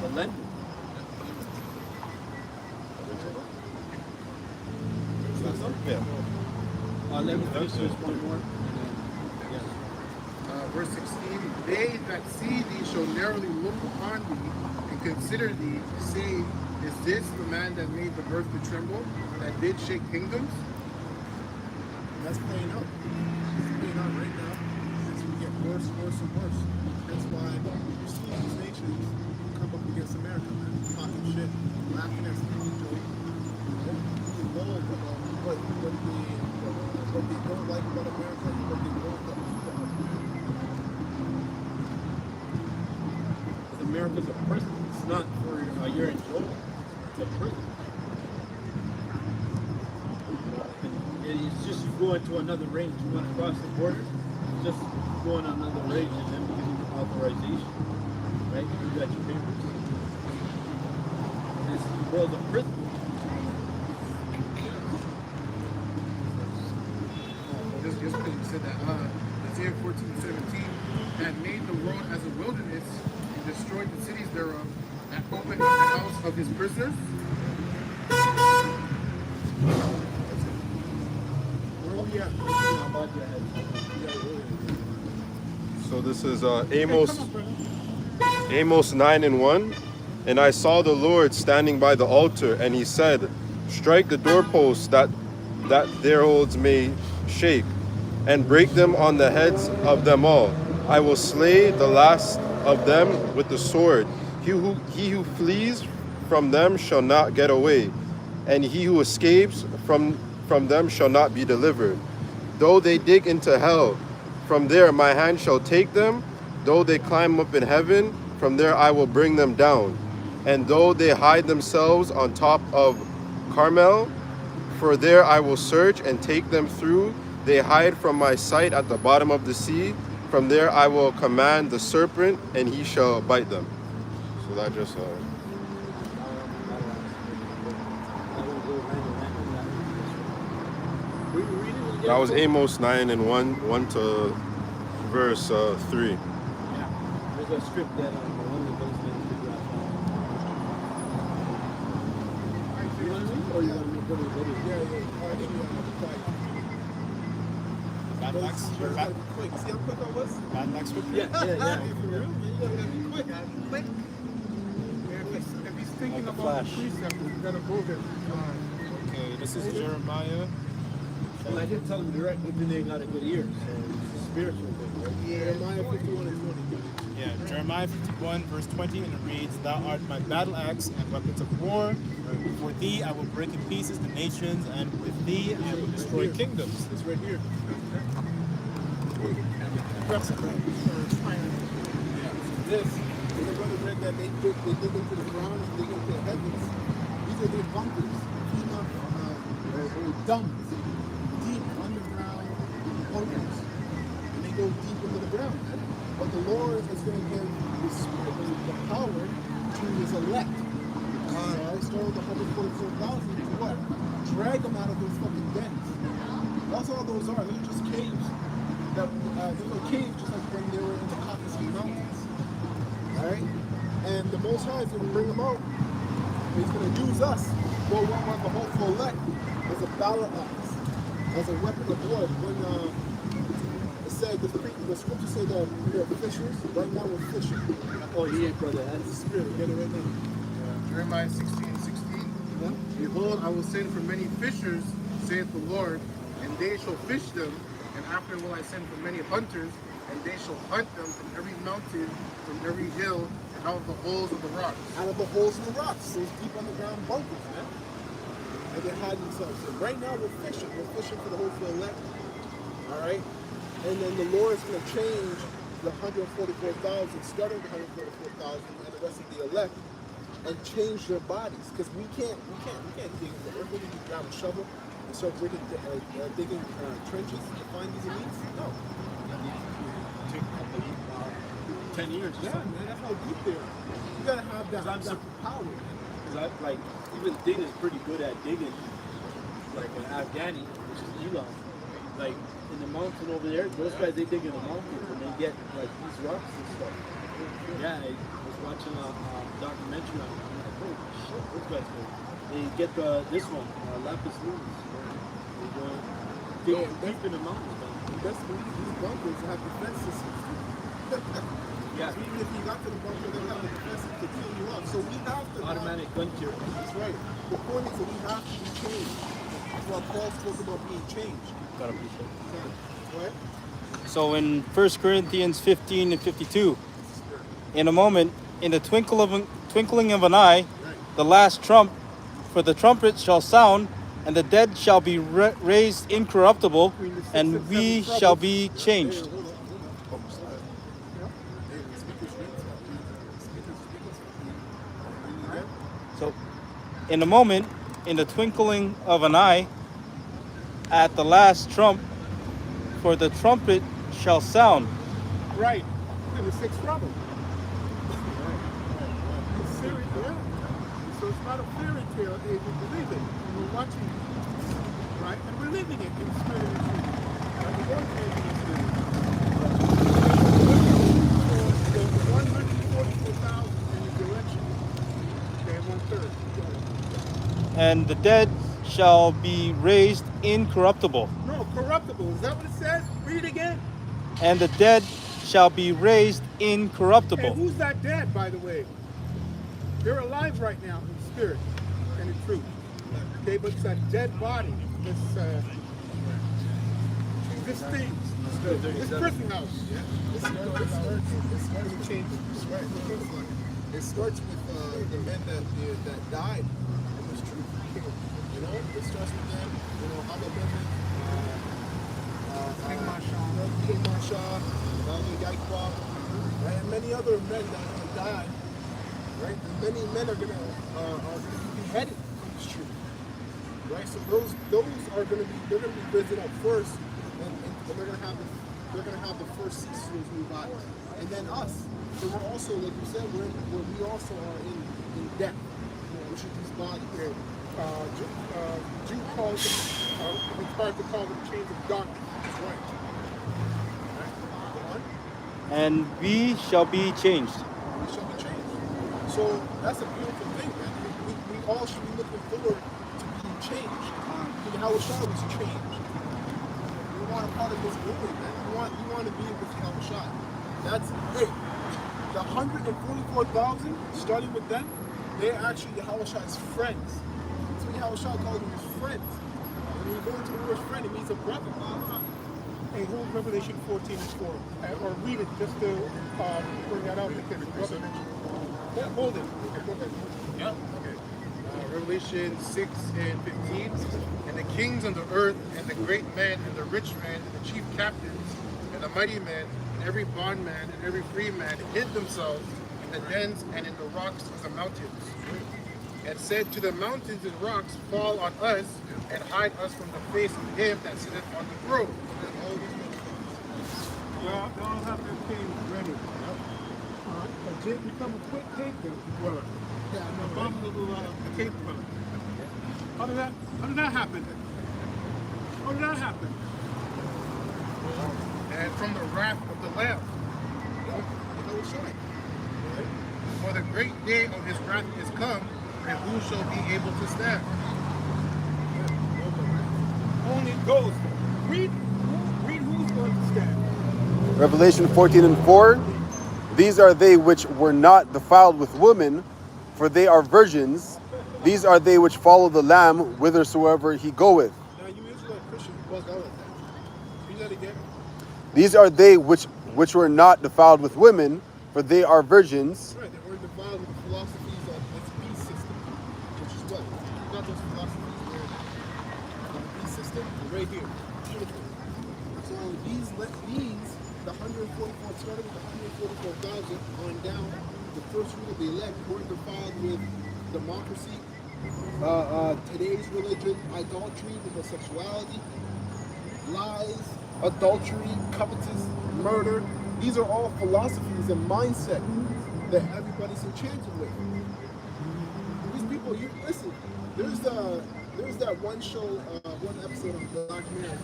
the lending. Yeah. Let me finish this one more. Yes. Verse 16, they that see thee shall narrowly look upon thee and consider thee, saying, is this the man that made the earth to tremble, that did shake kingdoms? That's playing out. It's playing out right now. It's going to get worse, worse, and worse. That's why you see these nations come up against America, man. Talking shit, laughing at some joke. Really low about what they don't like about America and what they want about America. America's a prison. It's not for you're in jail. It's a prison. And it's just you go into another range. You want to cross the border, just go on another range and then give you authorization. Right? You got your papers. And it's the world of prison. Just because you said that, Isaiah 14:17, that made the world as a wilderness and destroyed the cities thereof, that opened the house of his prisoners. Where are we at? So this is Amos 9:1. And I saw the Lord standing by the altar, and he said, strike the doorposts that their holds may shake, and break them on the heads of them all. I will slay the last of them with the sword. He who flees from them shall not get away, and he who escapes from them shall not be delivered. Though they dig into hell, from there my hand shall take them. Though they climb up in heaven, from there I will bring them down. And though they hide themselves on top of Carmel, for there I will search and take them through. They hide from my sight at the bottom of the sea. From there I will command the serpent, and he shall bite them. So that just... that was Amos 9:1 to verse 3. Yeah. There's a script that one of those men did not follow. You want to read or you want me to put it? Bad luck. Quick. See how quick I was? Bad luck scripture. Yeah. For real, man. You gotta be quick. Quick. If he's thinking Like a about flash. the precept, he's got to move it. Okay, this is Jeremiah. Well, I didn't tell them directly that they got a good ear, so it's a spiritual thing, right? Jeremiah 51 and 20. Yeah, Jeremiah 51, verse 20, and it reads, thou art my battle axe and weapons of war. For thee I will break in pieces the nations, and with thee I will destroy kingdoms. It's right here. Press it. Yeah. This, when the brother read that they dig into the ground and dig into the heavens, these after they bunkers, FEMA dumps deep underground bunkers, and they go deep into the ground. But the Lord is going to give the spirit, the power to His elect. Starting with 144,000 to what? Drag them out of those fucking dens. That's all those are. They're just caves. They're little caves, just like when they were in the Caucasus Mountains. All right. And the Most High is going to bring them out. He's going to use us, well, one of the hopeful elect, as a battle axe, as a weapon of war. When it said, the scripture said that we are fishers. Right now we're fishing. Oh, yeah, brother. That's the spirit. Get it right now. Jeremiah 16:16. Behold, I will send for many fishers, saith the Lord, and they shall fish them. And after will I send for many hunters, and they shall hunt them from every mountain, from every hill, and out of the holes of the rocks. Out of the holes in the rocks, those deep underground bunkers, man. And they hide themselves. So right now we're fishing. We're fishing for the hopeful elect. All right? And then the Lord is going to change the 144,000, starting with 144,000 and the rest of the elect, and change their bodies. Because we can't dig in the earth. We can grab a shovel and start digging trenches to find these elites. No. Take a couple of 10 years. Yeah, man, that's how deep they are. You gotta have that power. Because I like even Din is pretty good at digging. Like in Afghani, which is Elon. Like in the mountain over there, those guys they dig in the mountains and they get like these rocks and stuff. Yeah, I was watching a documentary on it. I'm like, holy shit, those guys go. They get this one, lapis lazuli. They go deep in the mountains, man. That's these bunkers have defense systems. Yeah. Even if you got to the bunker, they have the defense to kill you up. So we have to Automatic gun kill. That's right. The point is that we have to be changed. That's why Paul spoke about being changed. Gotta appreciate it. Right? So in 1 Corinthians 15 and 52, in a moment, in the twinkling of an eye, the last trump, for the trumpet shall sound, and the dead shall be raised incorruptible, and we shall be changed. So, in a moment, in the twinkling of an eye, at the last trump, for the trumpet shall sound. Right. And the sixth trumpet. It's serious, yeah. So it's not a fairy tale. We believe it. And we're watching it. Right? And we're living it in spirit and truth. And the Lord came in spirit. So the 144,000 in the direction. Okay, 1/3. And the dead shall be raised incorruptible. No, corruptible. Is that what it says? Read again. And the dead shall be raised incorruptible. And who's that dead, by the way? They're alive right now in spirit and in truth. Okay, but it's that dead body, this thing, this prison house. It starts with changes. Right? It starts with the men that died in this truth. You know, it starts with them. You know, other women. King Marshall, Yaikwa, right? And many other men that have died. Right? And many men are gonna be beheaded for this truth. Right? So those are gonna be risen up first, and they're gonna have the first seats to those new bodies, and then us. So we're also, like you said, we also are in death, which is these bodies. Jude calls them, it's hard to call them chains of darkness. That's right. And we shall be changed. We shall be changed. So that's a beautiful thing, man. We all should be looking forward to being changed. How Shah was changed. We want a part of this glory, man. We want to be with How Shah. That's hey. The 144,000, starting with them, they're actually Yahweh's friends. So Yahweh called them his friends. When you go into the word friend, it means a brother. Hey, hold Revelation 14 and 4. Or read it just to bring that out because brother mentioned it. Yeah, hold it. Okay, go ahead. Yeah. Okay. Revelation 6 and 15. And the kings of the earth, and the great men, and the rich men, and the chief captains, and the mighty men, and every bondman, and every free man hid themselves in the dens and in the rocks of the mountains. and said to the mountains and rocks, fall on us and hide us from the face of him that sitteth on the throne. Well, they all have their caves ready. But Jake become a quick cave dweller. Yeah, an abominable cave dweller. How did that happen? How did that happen? And from the wrath of the Lamb. For the great day of his wrath is come, and who shall be able to stand? Only ghosts. Read who's going to stand. Revelation 14:4. These are they which were not defiled with women, for they are virgins. These are they which follow the Lamb whithersoever he goeth. Now you Israelite Christians bug out like that. Read that again. These are they which were not defiled with women, for they are virgins. Right, they weren't defiled with the philosophies of its beast system, which is what? You got those philosophies where the beast system is right here. Beautiful. So these, the 144,000 with the 144,000 on down, the first root of the elect weren't defiled with democracy, today's religion, idolatry, homosexuality, lies, adultery, covetous, murder. These are all philosophies and mindset that everybody's enchanted with. These people, you listen. There's that one show, one episode of Black Mirror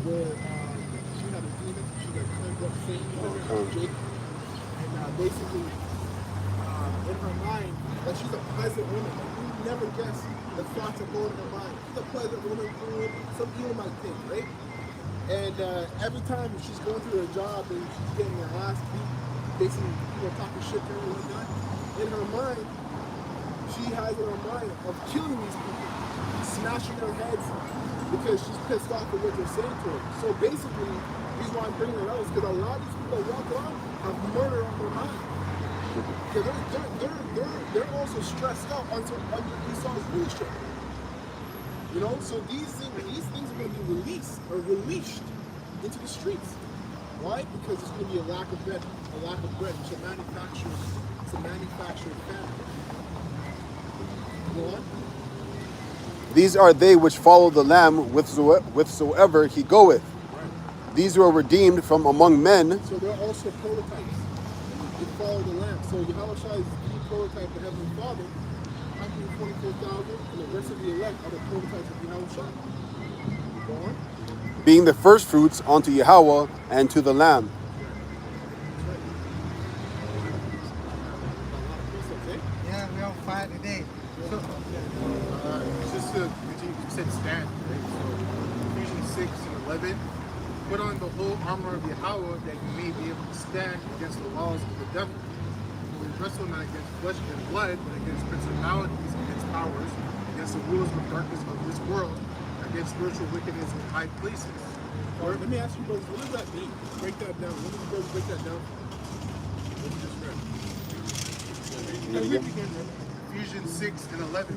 where she had a demon. She got climbed up Satan, Jake, and basically in her mind, like she's a pleasant woman. Like you never guess the thoughts that go in her mind. She's a pleasant woman doing some evil might think, right? And every time she's going through her job and she's getting her ass beat, basically people talking shit to her and whatnot, in her mind, she has in her mind of killing these people, smashing their heads because she's pissed off at what they're saying to her. So basically, the reason why I'm bringing it out is because a lot of these people that walk around have murder on their mind. Because they're also stressed out under Esau's leadership. You know, so these things are going to be released into the streets. Why? Because there's going to be a lack of bread. It's a manufacturing family. Go on. These are they which follow the Lamb whithersoever he goeth. Right. These were redeemed from among men. So they're also prototypes. They follow the Lamb. So Yahushua is the prototype of Heavenly Father. 144,000, and the rest of the elect are the prototypes of Yahushua. Go on. Being the first fruits unto Yahweh and to the Lamb. Yeah, we all fired today. So, Just to continue, you said stand, right? So Ephesians 6 and 11. Put on the whole armor of Yahweh that you may be able to stand against the walls of the devil. We wrestle not against flesh and blood, but against principalities, against powers, against the rulers of darkness of this world, against spiritual wickedness in high places. Or let me ask you, brothers, what does that mean? Break that down. What does you brothers break that down? What you just read. Ephesians 6 and 11.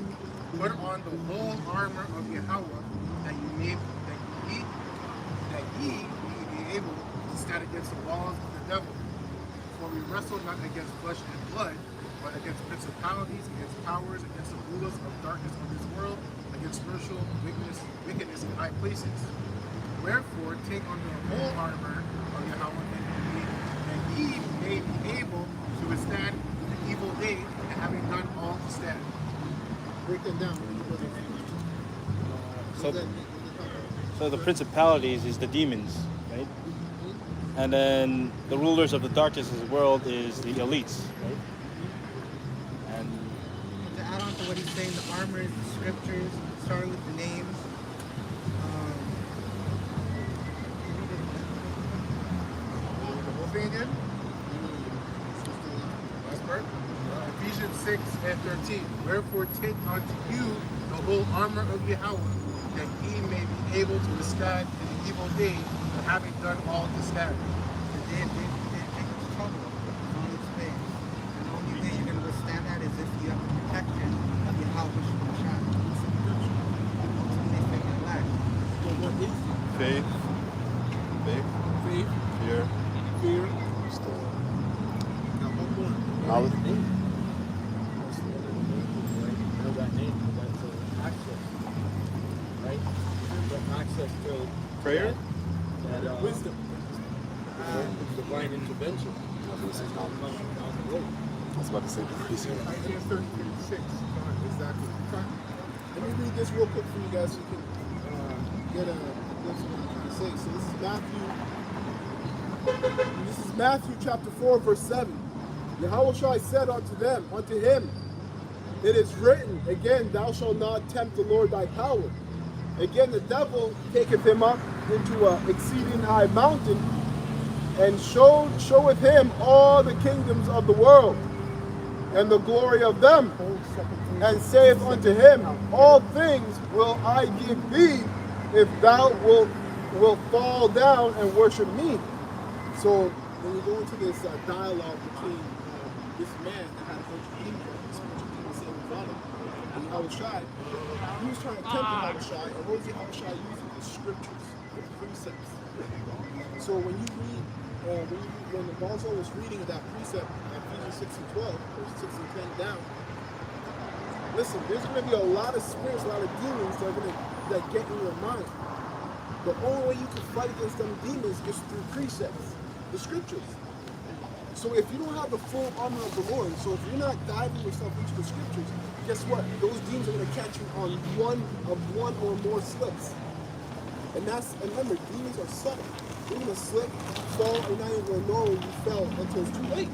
Put on the whole armor of Yahweh that ye may be able to stand against the walls of the devil. For we wrestle not against flesh and blood, but against principalities, against powers, against the rulers of darkness of this world, against spiritual wickedness in high places. Wherefore, take on the whole armor of Yahweh that ye may be able to withstand the evil day, and having done all to stand. Break that down. So the principalities is the demons, right? And then the rulers of the darkness of the world is the elites, right? And to add on to what he's saying, the armor is the scriptures, starting with the names. The whole thing again? Last part? Ephesians 6 and 13. Wherefore take unto you the whole armor of Yahweh, that ye may be able to withstand in the evil day, and having done all to stand. The day of trouble on its face. And the only way you're going to withstand that is if you have the protection of Yahweh Shemashah. Ultimately, faith and life. So what is Faith. faith? Fear. Fear. Now one more. Knowledge. Now that prayer? that Wisdom. divine intervention. I was about to say precept. Isaiah 36. Exactly. Let me read this real quick for you guys so you can get a glimpse of what I'm trying to say. So this is Matthew chapter 4, verse 7. Yahushua said unto him, it is written, again, thou shalt not tempt the Lord thy power. Again, the devil taketh him up into an exceeding high mountain, and showeth him all the kingdoms of the world, and the glory of them, and saith unto him, all things will I give thee, if thou wilt fall down and worship me. So when you go into this dialogue between this man that had a bunch of demons, saying Father, and Yahushua, he was trying to tempt Yahushua, and what was Yahushua using? The scriptures, the precepts. So when you read, when the Balzo was reading that precept, Ephesians 6 and 12, or 6 and 10 down, listen, there's going to be a lot of spirits, a lot of demons that get in your mind. The only way you can fight against them demons is through precepts, the scriptures. So if you don't have the full armor of the Lord, so if you're not diving yourself into the scriptures, guess what? Those demons are going to catch you on one or more slips. And remember, demons are subtle. You're going to slip, fall, and you're not even going to know you fell until it's too late.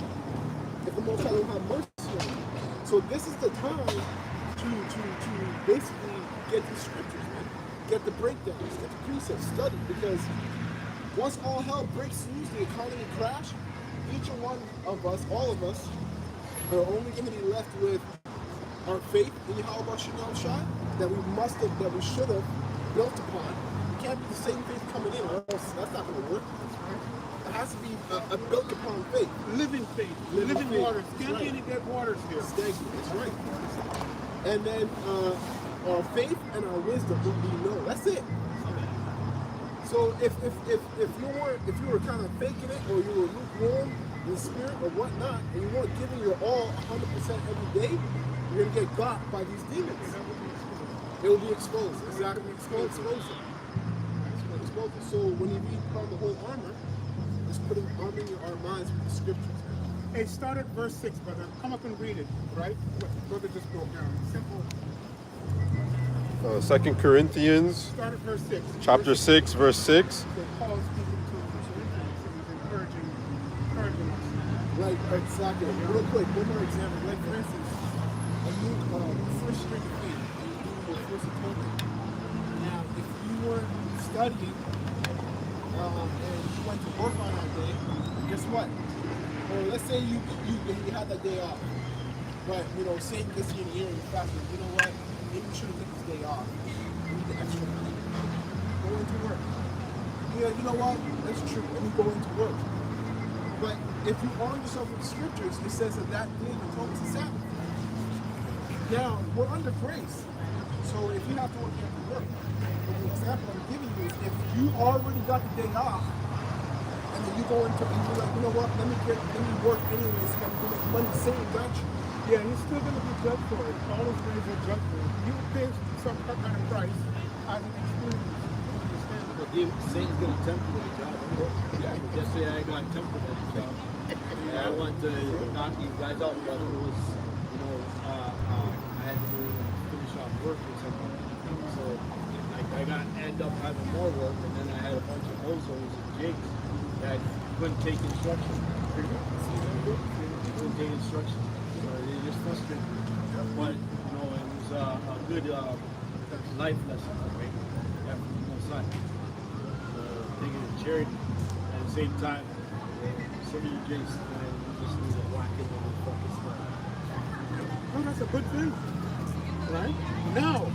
If the Most High don't have mercy on you. So this is the time to basically get the scriptures, man. Get the breakdowns, get the precepts, study, because once all hell breaks loose, the economy crash, each one of us, all of us, are only going to be left with our faith in Yahweh Shai that we should have built upon. It can't be the same faith coming in, or else that's not going to work. It has to be a built upon faith. Living faith. Living waters. Can't be any dead waters here. Stagnant. That's right. And then our faith and our wisdom will be known. That's it. So if you were kind of faking it, or you were lukewarm in the spirit or whatnot, and you weren't giving your all 100% every day, you're gonna get got by these demons. It will be exposed. Exactly. Exposed. So when you read part of the whole armor, it's arming our minds with the scriptures. Hey, start at verse 6, brother. Come up and read it, right? What brother just broke down. Simple. 2 Corinthians Start at verse 6. chapter 6, verse 6. So Paul is speaking to Corinthians, so he's encouraging us. Like, exactly. Real quick, one more example. Like, for instance, when you first string of faith, and you do your first atonement. Now, if you weren't studying, and you went to work on that day, guess what? Or let's say you had that day off, but Satan gets you in the ear and you're fasting. You know what? Maybe you should have taken this day off. You need the extra money. Go into work. Yeah, you know what? That's true. Let me go into work. But if you arm yourself with the scriptures, it says that day you told us the Sabbath. Now, we're under grace. So if you have to work, you have to work. But the example I'm giving you is if you already got the day off, and then you go into and you're like, you know what, let me work anyways, because I'm gonna make money, same, got you. Yeah, he's still going to be judged for it. All his ways are judged for it. You pay some kind of price as an experience. But Satan's going to tempt you with a job. Yesterday I got tempted at a job. And I wanted to knock these guys out, but it was, I had to finish off work or something. So I ended up having more work, and then I had a bunch of bozos and jigs that couldn't take instruction. Couldn't take instruction. So it just frustrated me. But, it was a good life lesson for me. After my son. So taking a charity. At the same time, some of you jigs, you just need to whack it with the fucking stuff. Oh, that's a good thing. Right? Now,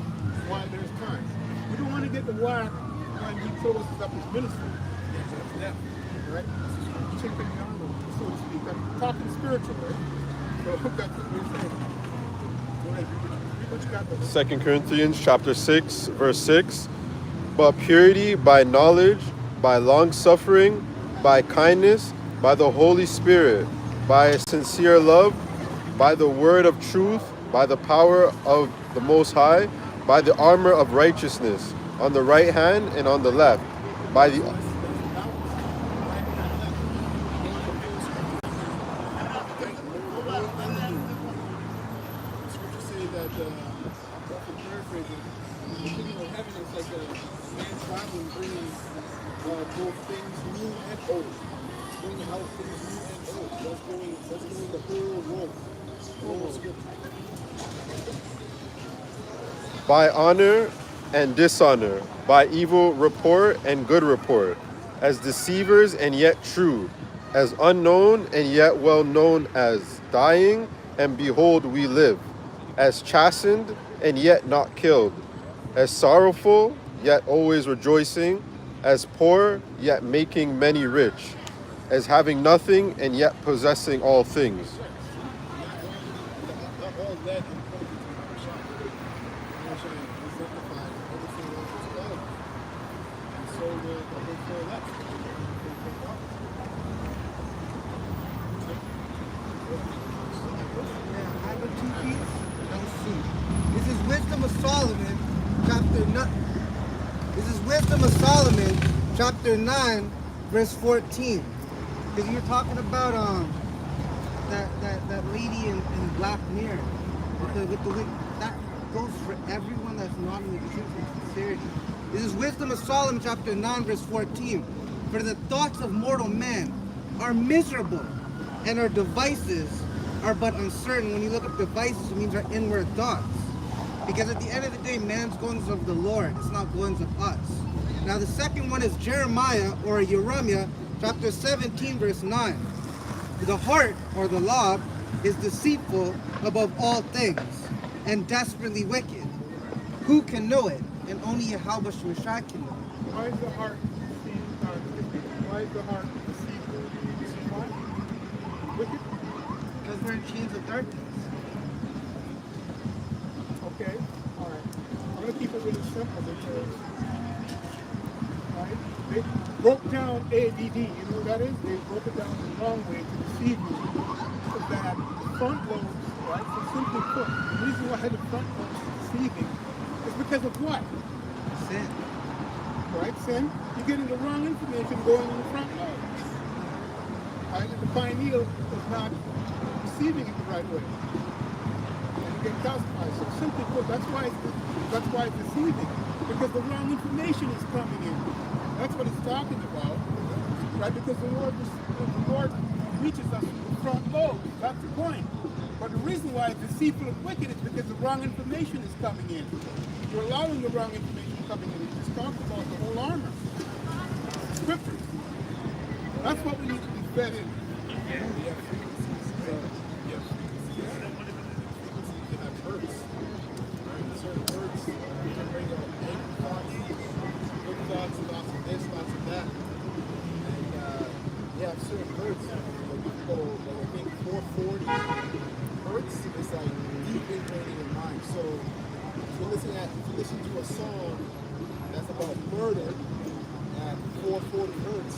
while there's time. We don't want to get the whack when he throws us up his ministry. Yeah. Right? Chicken Donald, so to speak. I'm talking spiritual, right? So that's what we're saying. Go ahead, read what you got there. 2 Corinthians chapter 6, verse 6. But purity by knowledge, by long suffering, by kindness, by the Holy Spirit, by sincere love, by the word of truth, by the power of the Most High, by the armor of righteousness, on the right hand and on the left, By the That's balance. Right and left. Going to full scripture. Right? The old and the new. The scriptures say that, for paraphrasing, the kingdom of heaven is like a man traveling, bringing both things new and old. Bringing out things new and old. That's going the whole world. The whole scripture. by honor and dishonor, by evil report and good report, as deceivers and yet true, as unknown and yet well known, as dying and behold we live, as chastened and yet not killed, as sorrowful yet always rejoicing, as poor yet making many rich, as having nothing and yet possessing all things. That all led and pointed to our shop. You know what I'm saying? Exemplified everything else was done. And so the whole four left. Yeah, I have 2 keys. No suit. This is Wisdom of Solomon, chapter 9. This is Wisdom of Solomon, chapter 9, verse 14. Because you're talking about that lady in Black Mirror with the that goes for everyone that's not in the truth and sincerity. This is Wisdom of Solomon, chapter 9, verse 14. For the thoughts of mortal men are miserable, and our devices are but uncertain. When you look at devices, it means our inward thoughts. Because at the end of the day, man's goings of the Lord, it's not goings of us. Now the second one is Jeremiah or Jeremiah, chapter 17, verse 9. The heart, or the law, is deceitful above all things, and desperately wicked. Who can know it? And only Yahweh Shemashai can know it. Why is the heart deceived? Why is the heart deceitful? Why? Wicked? Because we're in chains of darkness. Okay, all right. I'm going to keep it really simple because, right, they broke down ADD. You know what that is? They broke it down the wrong way to deceive you. So that front lobes, right, so simply put, the reason why the front lobes is deceiving is because of what? Sin. Right, sin? You're getting the wrong information going in the front lobe. Right, and the pineal is not receiving it the right way. Get calcified. So simply put, that's why it's deceiving, because the wrong information is coming in. That's what it's talking about, right? Because the Lord reaches us from the front lobe. That's the point. But the reason why it's deceitful and wicked is because the wrong information is coming in. You're allowing the wrong information coming in. It just talks about the whole armor, scriptures. That's what we need to be fed in. Hurts. Right? Certain hurts can bring out angry thoughts, good thoughts, lots of this, lots of that. And yeah, certain hurts. Like people, like I think 440 hurts is like deep ingrained in your mind. So if you listen to a song that's about murder at 440 hertz,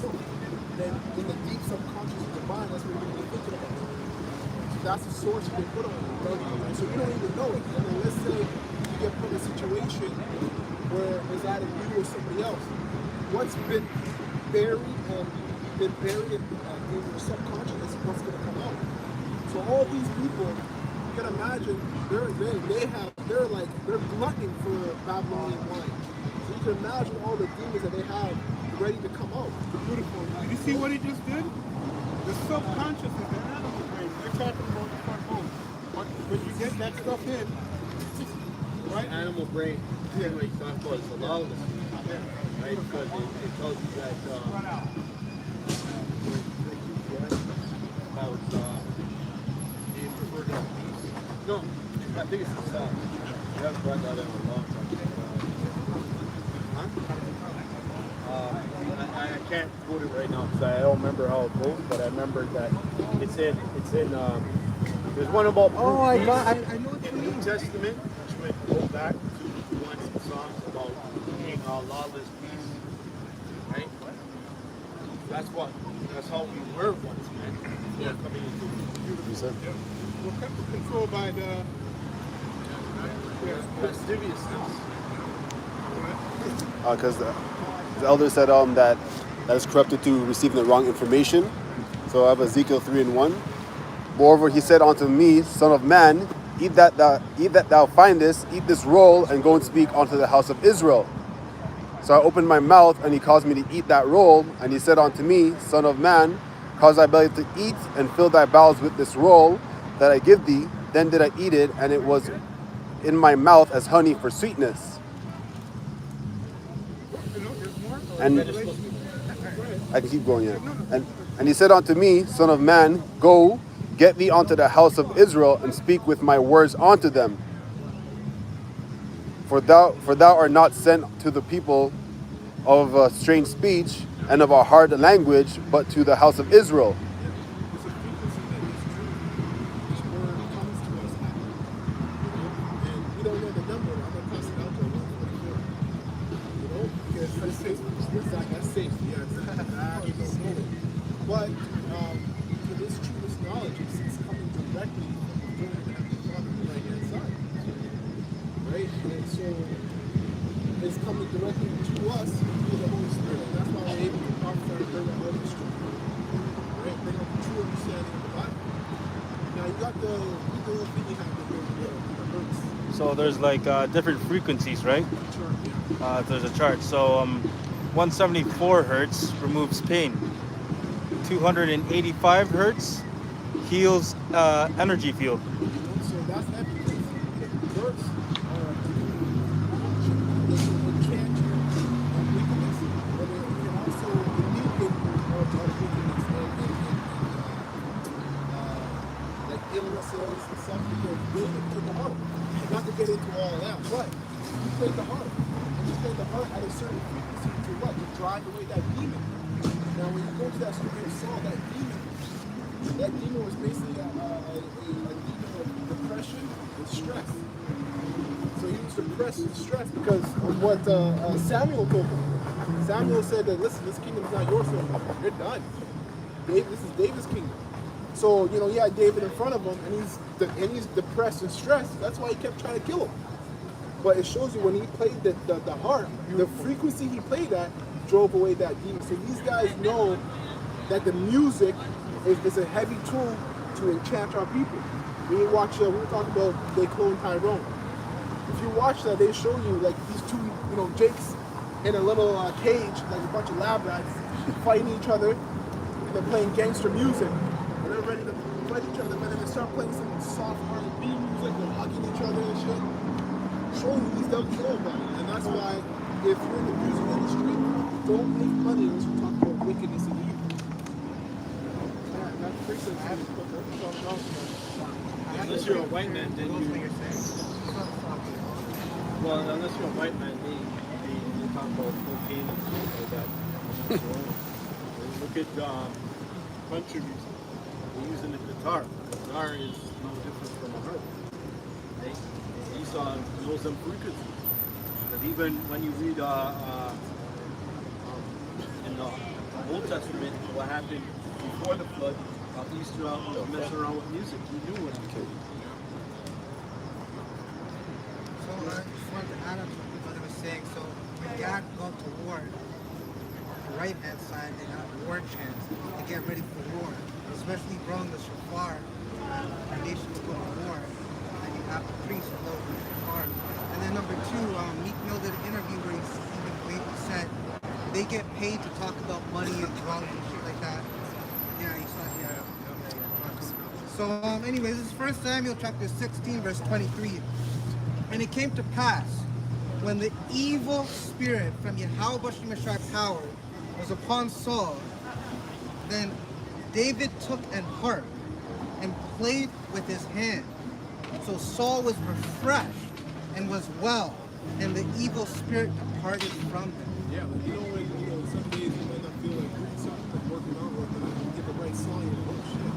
then in the deep subconscious of your mind, that's what you're really thinking about. That's the source you can put on it. Right? So you don't even know it. And then let's say you get put in a situation where it's either you or somebody else. What's been buried in your subconscious is what's going to come out. So all these people, you can imagine, they're glutting for Babylonian wine. So you can imagine all the demons that they have ready to come out. Beautiful. You see what he just did? The subconscious is the animal brain. They're talking about the front lobe. But when you get that stuff in, right? Animal brain. Yeah. What he's talking about is the lawless. Right? Because it tells you that about being preferred to peace. No, I think it's the south. You haven't brought that in a long time. I can't quote it right now because I don't remember how it goes, but I remember that it's in there's one about Oh, I know what you in the mean. New Testament, which would go back to one of the songs about being a lawless peace. Right? That's how we were once, man. Before coming into We're controlled by the lasciviousness. Because His elders said that is corrupted through receiving the wrong information. So I have Ezekiel 3:1. Moreover, he said unto me, Son of man, eat that thou findest, eat this roll, and go and speak unto the house of Israel. So I opened my mouth, and he caused me to eat that roll. And he said unto me, Son of man, cause thy belly to eat, and fill thy bowels with this roll that I give thee. Then did I eat it, and it was in my mouth as honey for sweetness. And I can keep going, yeah. And he said unto me, Son of man, go, get thee unto the house of Israel, and speak with my words unto them. For thou art not sent to the people of a strange speech and of a hard language, but to the house of Israel. It's a frequency that is true. This word comes to us now. And we don't know the number. I'm going to pass it out to 144. Because that's safe. That's safe, yes. You don't know it. But for this truest knowledge, it's coming directly from the throne of the Heavenly Father on the right hand side. Right? And so it's coming directly to us through the Holy Spirit. And that's why we're able to prophesy and bring out all these truth. Right? Bring out the true understanding of the Bible. Now you got the little thing you have the hertz. So there's like different frequencies, right? Chart, yeah. There's a chart. So 174 hertz removes pain. 285 hertz heals energy field. So that's heavy. The hertz are enchant and wickedness, but it can also indicate of wickedness and like illnesses and stuff because they play the heart. Not to get into all that, but you play the heart. And you play the heart at a certain frequency to what? To drive away that demon. Now when you go to that story of Saul, that demon was basically a demon of depression and stress. So he was depressed and stressed because of what Samuel told him. Samuel said that, listen, this kingdom is not yours anymore. You're done. This is David's kingdom. So, he had David in front of him, and he's depressed and stressed. That's why he kept trying to kill him. But it shows you when he played the harp, the frequency he played at drove away that demon. So these guys know that the music is a heavy tool to enchant our people. When you watch, we were talking about they clone Tyrone. If you watch that, they show you like these two, Jakes in a little cage, like a bunch of lab rats, fighting each other, and they're playing gangster music. And they're ready to fight each other, but then they start playing some soft R&B music, they're hugging each other and shit. Showing you these devils know about it. And that's why, if you're in the music industry, don't make money unless you talk about wickedness and evil. That freaks us out. Unless you're a white man, then you. Well, unless you're a white man, they talk about cocaine and stuff like that. Look at country music. They're using a guitar. The guitar is no different from a harp. Esau knows them frequencies. Because even when you read in the Old Testament, what happened before the flood, Israel was messing around with music. He knew what he could. So I just wanted to add on to what my brother was saying. So when God go to war, on the right hand side, they have war chants to get ready for war. Especially blowing the shofar, our nation will go to war. And you have the priests blow the shofar. And then number two, Meek Mill did an interview where he said they get paid to talk about money and drugs and shit like that. Yeah, he saw. Yeah. So, anyways, this is 1 Samuel chapter 16, verse 23. And it came to pass when the evil spirit from Yahweh Bashimashai power was upon Saul, then David took an harp and played with his hand. So Saul was refreshed and was well, and the evil spirit departed from him. Yeah, like when some days you might not feel like doing something, like working on, you get the right song and oh shit, you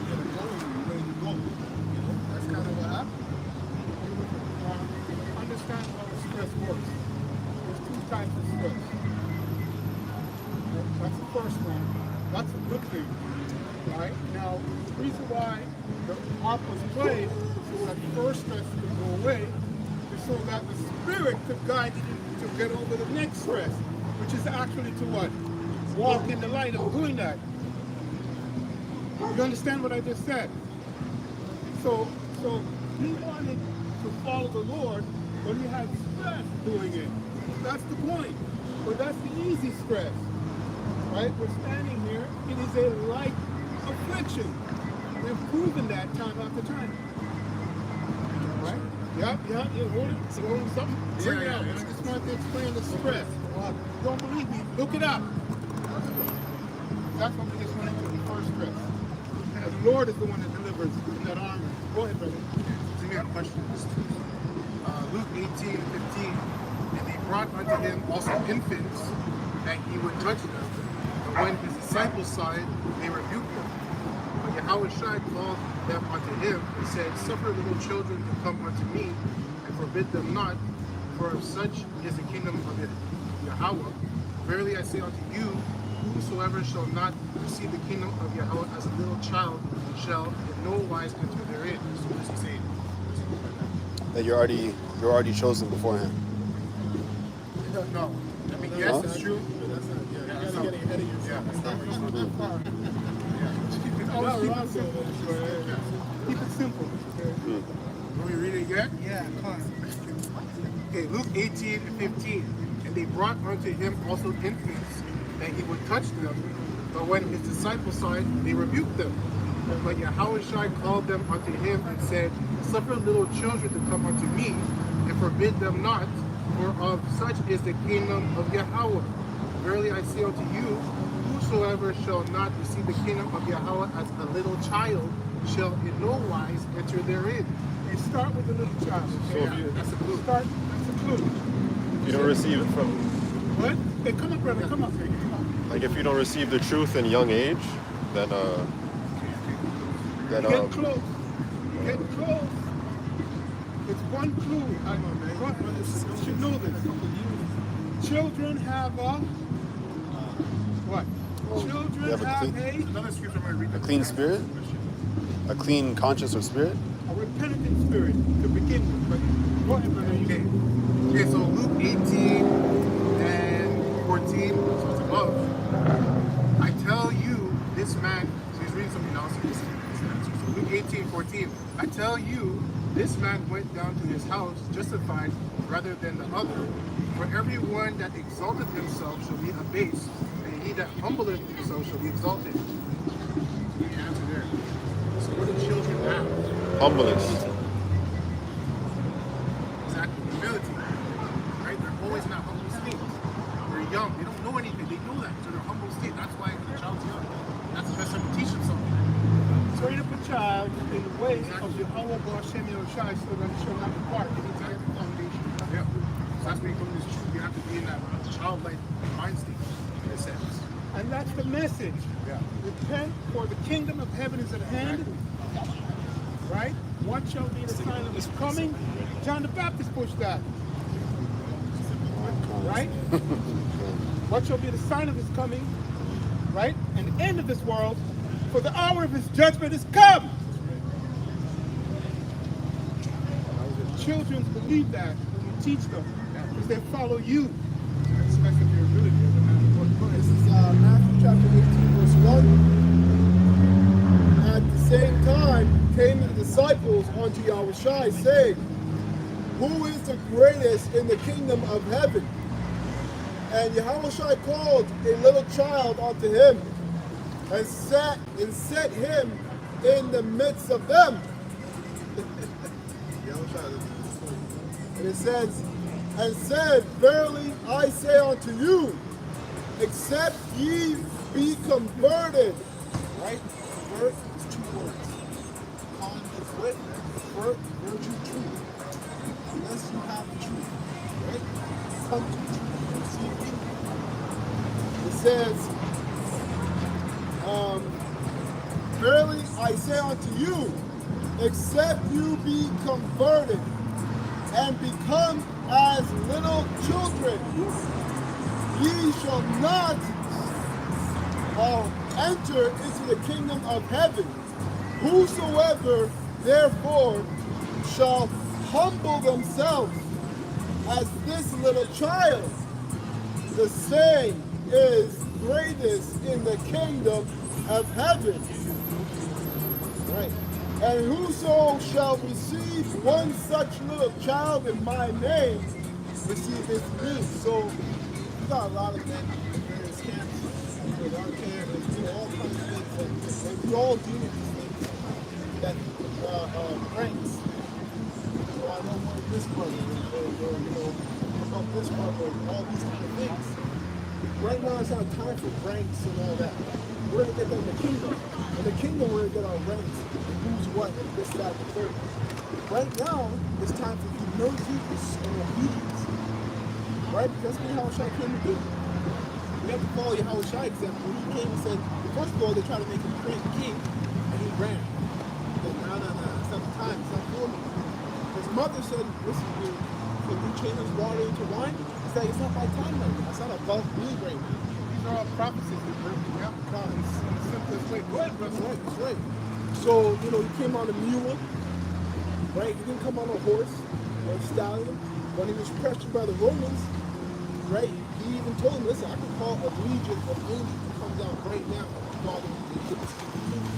get a going, you're ready to go. That's kind of what happened. Understand how stress works. There's two types of stress. That's the first one. That's a good thing. Right? Now, the reason why the harp was played so that first stress could go away is so that the spirit could guide you to get over the next stress. which is actually to what? Walk in the light of doing that. You understand what I just said? So he wanted to follow the Lord, but he had stress doing it. That's the point. But that's the easy stress, right? We're standing here. It is a light affliction. We've proven that time after time. Right? Yeah. Hold it. Something. Bring it out. I just wanted to explain the stress. Don't believe me? Look it up. That's what we just went into the first stress. And the Lord is the one that delivers in that armor. Go ahead, brother. So we have questions. Luke 18:15, and they brought unto him also infants, that he would touch them. But when his disciples saw it, they rebuked him. But Yahweh called them unto him and said, Suffer little children to come unto me, and forbid them not, for of such is the kingdom of Yahweh. Verily I say unto you, whosoever shall not receive the kingdom of Yahweh as a little child shall in no wise enter therein. So what is he saying? That you're already chosen beforehand. No. I mean, yes, it's true. But that's not, you gotta get ahead of yourself. Yeah, that's not It's not that far. Keep it simple. Let me read it again. Yeah, come on. Okay, Luke 18:15. And they brought unto him also infants, that he would touch them. But when his disciples saw it, they rebuked them. But Yahweh called them unto him and said, Suffer little children to come unto me, and forbid them not, for of such is the kingdom of Yahweh. Verily I say unto you, whosoever shall not receive the kingdom of Yahweh as a little child shall in no wise enter therein. You start with the little child. So that's a clue. That's a clue. You don't receive it from, What? Hey, come up, brother. Come up here. Come on. like if you don't receive the truth in young age, then Get close. Get close. It's one clue. I know, man. You should know this. Children have a what? Children you have a have Another scripture I'm going to read. a clean spirit, a clean conscience or spirit. a repentant spirit to begin with. But go ahead, brother. Okay, so Luke 18 and 14, so it's above. I tell you, this man, so he's reading something else. So Luke 18:14. I tell you, this man went down to his house justified rather than the other. For everyone that exalteth himself shall be abased, and he that humbleth himself shall be exalted. The answer there. So what do children have? Humbleness. Exactly, humility. Right? They're always in that humble state. They're young. They don't know anything. They know that. So they're humble state. That's why the child's young. That's the best time to teach them something. Train up a child in the way of the Yahweh Hashem Yahushai so that it shall not depart. You need to get the foundation. Yeah. So that's where you come to this truth. You have to be in that childlike mind state, in a sense. And that's the message. Yeah. Repent, for the kingdom of heaven is at hand. Right? What shall be the sign of his coming? John the Baptist pushed that. Right? What shall be the sign of his coming? Right? And the end of this world, for the hour of his judgment is come. Children believe that when you teach them, because they follow you. Especially if you're really good. This is Matthew chapter 18, verse 1. At the same time came the disciples unto Yahushua, saying, Who is the greatest in the kingdom of heaven? And Yahushua called a little child unto him, and set him in the midst of them. And it says, and said, Verily I say unto you, except ye be converted. Right? Convert is two words. Convert, virtue, truth. Unless you have the truth. Right? Come to truth. Receive it. It says, Verily I say unto you, except you be converted and become as little children, ye shall not enter into the kingdom of heaven. Whosoever therefore shall humble themselves as this little child the same is greatest in the kingdom of heaven. Right. And whoso shall receive one such little child in my name, receive this me. So we got a lot of men in various camps with our camp and all kinds of things, and we all deal with these things that ranks. So I know more this brother, about this brother, all these kind of things. Right now it's not time for ranks and all that. We're gonna get that in the kingdom. In the kingdom we're gonna get our ranks and who's what and this, that, and the third. Right now it's time for humility and obedience. Right? That's what Yahushua came to do. We have to follow Yahushua's example. When he came and said, first of all, they tried to make him king, and he ran. He said, no, it's not the time, it's not for me. His mother said, listen, dude, can you change this water into wine? He said, it's not my time right now. It's not about me right now. These are all prophecies we bring. Yeah. In the simplest way. Go ahead, brother. That's right. So, he came on a mule, right? He didn't come on a horse or a stallion. When he was pressured by the Romans, right? He even told him, listen, I can call a legion of angels to come down right now and call them to the kingdom.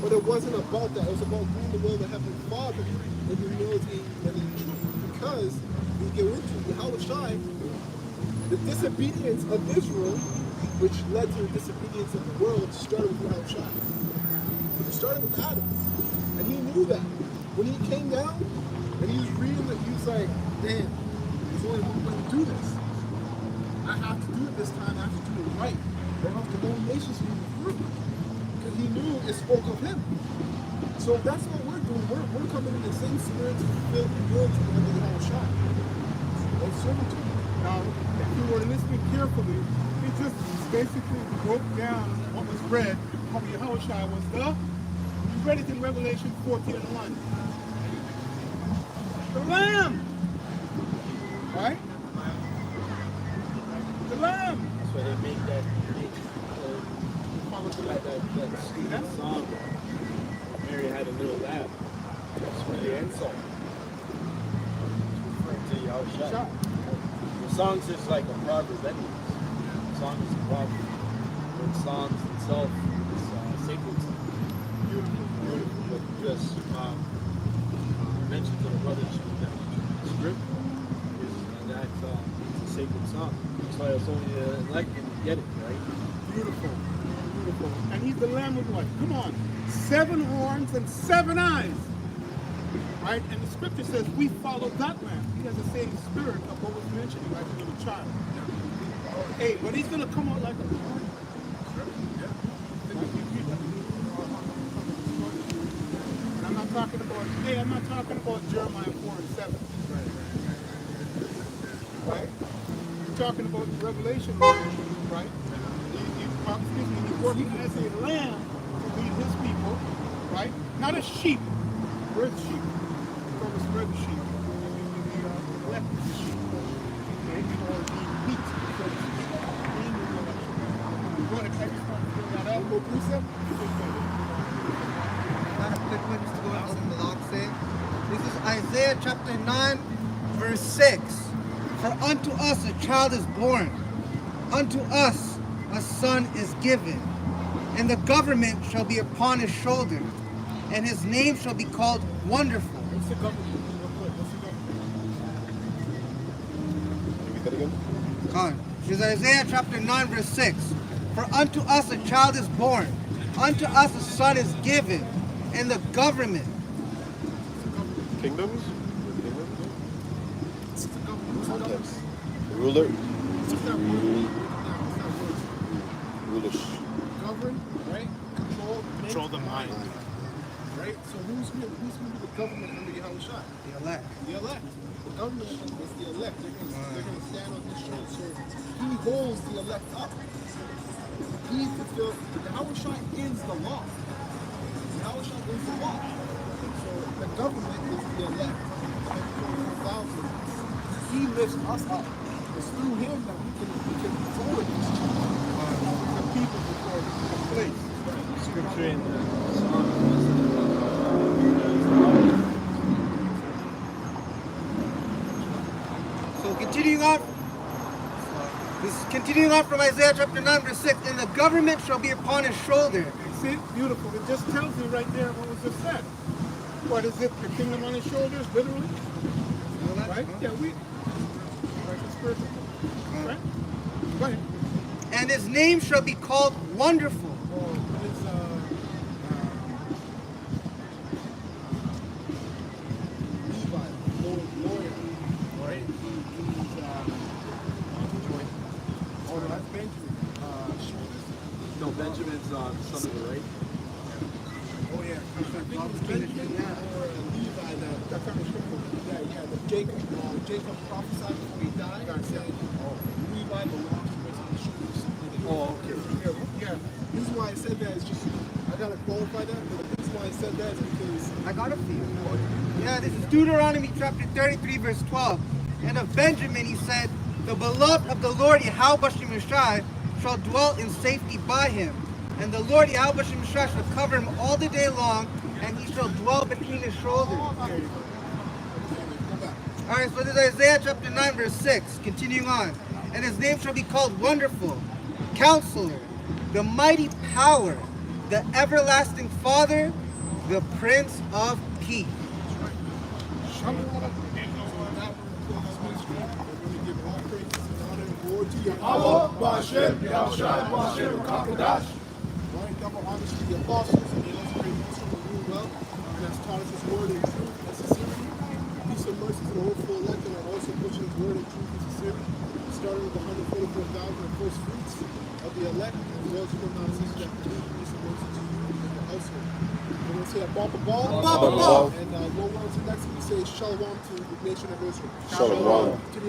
But it wasn't about that. It was about doing the will of the Heavenly Father in humility and in truth. Because we get into Yahushua, the disobedience of Israel, which led to the disobedience of the world, started with Yahushua. It started with Adam. And he knew that. When he came down and he was reading it, he was like, damn, there's only one way to do this. I have to do it this time. I have to do it right. Or else the whole nations will be through. Because he knew it spoke of him. So that's what we're doing. We're coming in the same spirit to fulfill the will to the Yahushua. That's servitude. Now, if you were listening carefully, he just basically broke down what was read, how Yahushua was the. You read it in Revelation 14 and 1. The Lamb! Right? The Lamb! That's why they make that that song. Mary had a little lamb. That's for the insult. Referring to Yahushua. The song's just like a proverb anyway. The song is a proverb. The songs itself is sacred. Beautiful. But just mentioned to the brothers that the script is that it's a sacred song. That's why it's only elect can get it, right? Beautiful. Beautiful. And he's the Lamb with what? Come on. 7 horns and 7 eyes. Right? And the scripture says we follow that Lamb. He has the same spirit of what was mentioned, right? The little child. Hey, but he's going to come out like a lion. And I'm not talking about Jeremiah 4 and 7. Right? We're talking about Revelation, right? He's working as a lamb to lead his people, right? Not a sheep. We're the sheep. We're the sheep. The elected sheep. Okay? Or the meat, so to speak. Go ahead, I just want to fill that out. Go precept. Just to go into some Malak say. This is Isaiah chapter 9, verse 6. For unto us a child is born, unto us a son is given, and the government shall be upon his shoulder, and his name shall be called Wonderful. What's the government? What's the government? Read that again. God. This is Isaiah chapter 9, verse 6. For unto us a child is born, unto us a son is given, and the government. Kingdoms? It's the government. Yes. Ruler? It's not word. Rulers. Govern, right? Control the mind. Right? So who's going to be the government under Yahushua? The elect. The elect. The government is the elect. They're going to stand on his shoulders. So he holds the elect up. He fulfills. Yahushua is the law. Yahushua is the law. So the government is the elect. He lifts us up. It's through him that we can forward this The people before the place. Scripture in the So continuing on. Continuing on from Isaiah chapter 9, verse 6, and the government shall be upon his shoulder. See, beautiful. It just tells you right there what was just said. What is it? The kingdom on his shoulders, literally? Right? Yeah, like the spiritual. Right? Go ahead. And his name shall be called Wonderful. It's Levi, lawyer, right? Oh, no, that's Benjamin. No, Benjamin's son of the right. Oh, yeah. I think it was Benjamin or Levi that kind of scripture. Yeah. The Jacob prophesied before he died and said, Levi belongs to us on the shoulders. Oh, okay. Yeah. The reason why I said that is just, I gotta qualify that, but the reason why I said that is because I got a few. Yeah, this is Deuteronomy chapter 33, verse 12. And of Benjamin he said, the beloved of the Lord Yahweh Bashim Yeshai shall dwell in safety by him. And the Lord Yahweh Bashim Yeshai shall cover him all the day long, and he shall dwell between his shoulders. Alright, so this is Isaiah chapter 9, verse 6. Continuing on. And his name shall be called Wonderful, Counselor, the Mighty Power, the Everlasting Father, the Prince of Peace. Allah, Ba'ashem, Yahushua, Ba'ashem, Kakadash. Right, double honors to the apostles and the illustrated wisdom of rule well, and has taught us his word in truth and sincerity. Peace and mercy to the hopeful elect and are also pushing his word in truth and sincerity, starting with the 144,000 of first fruits of the elect, and those who come down and season that believe. Peace and mercy to you and your household. We're going to say a ball. And go on to next week, say shalom to the nation of Israel. Shalom. To the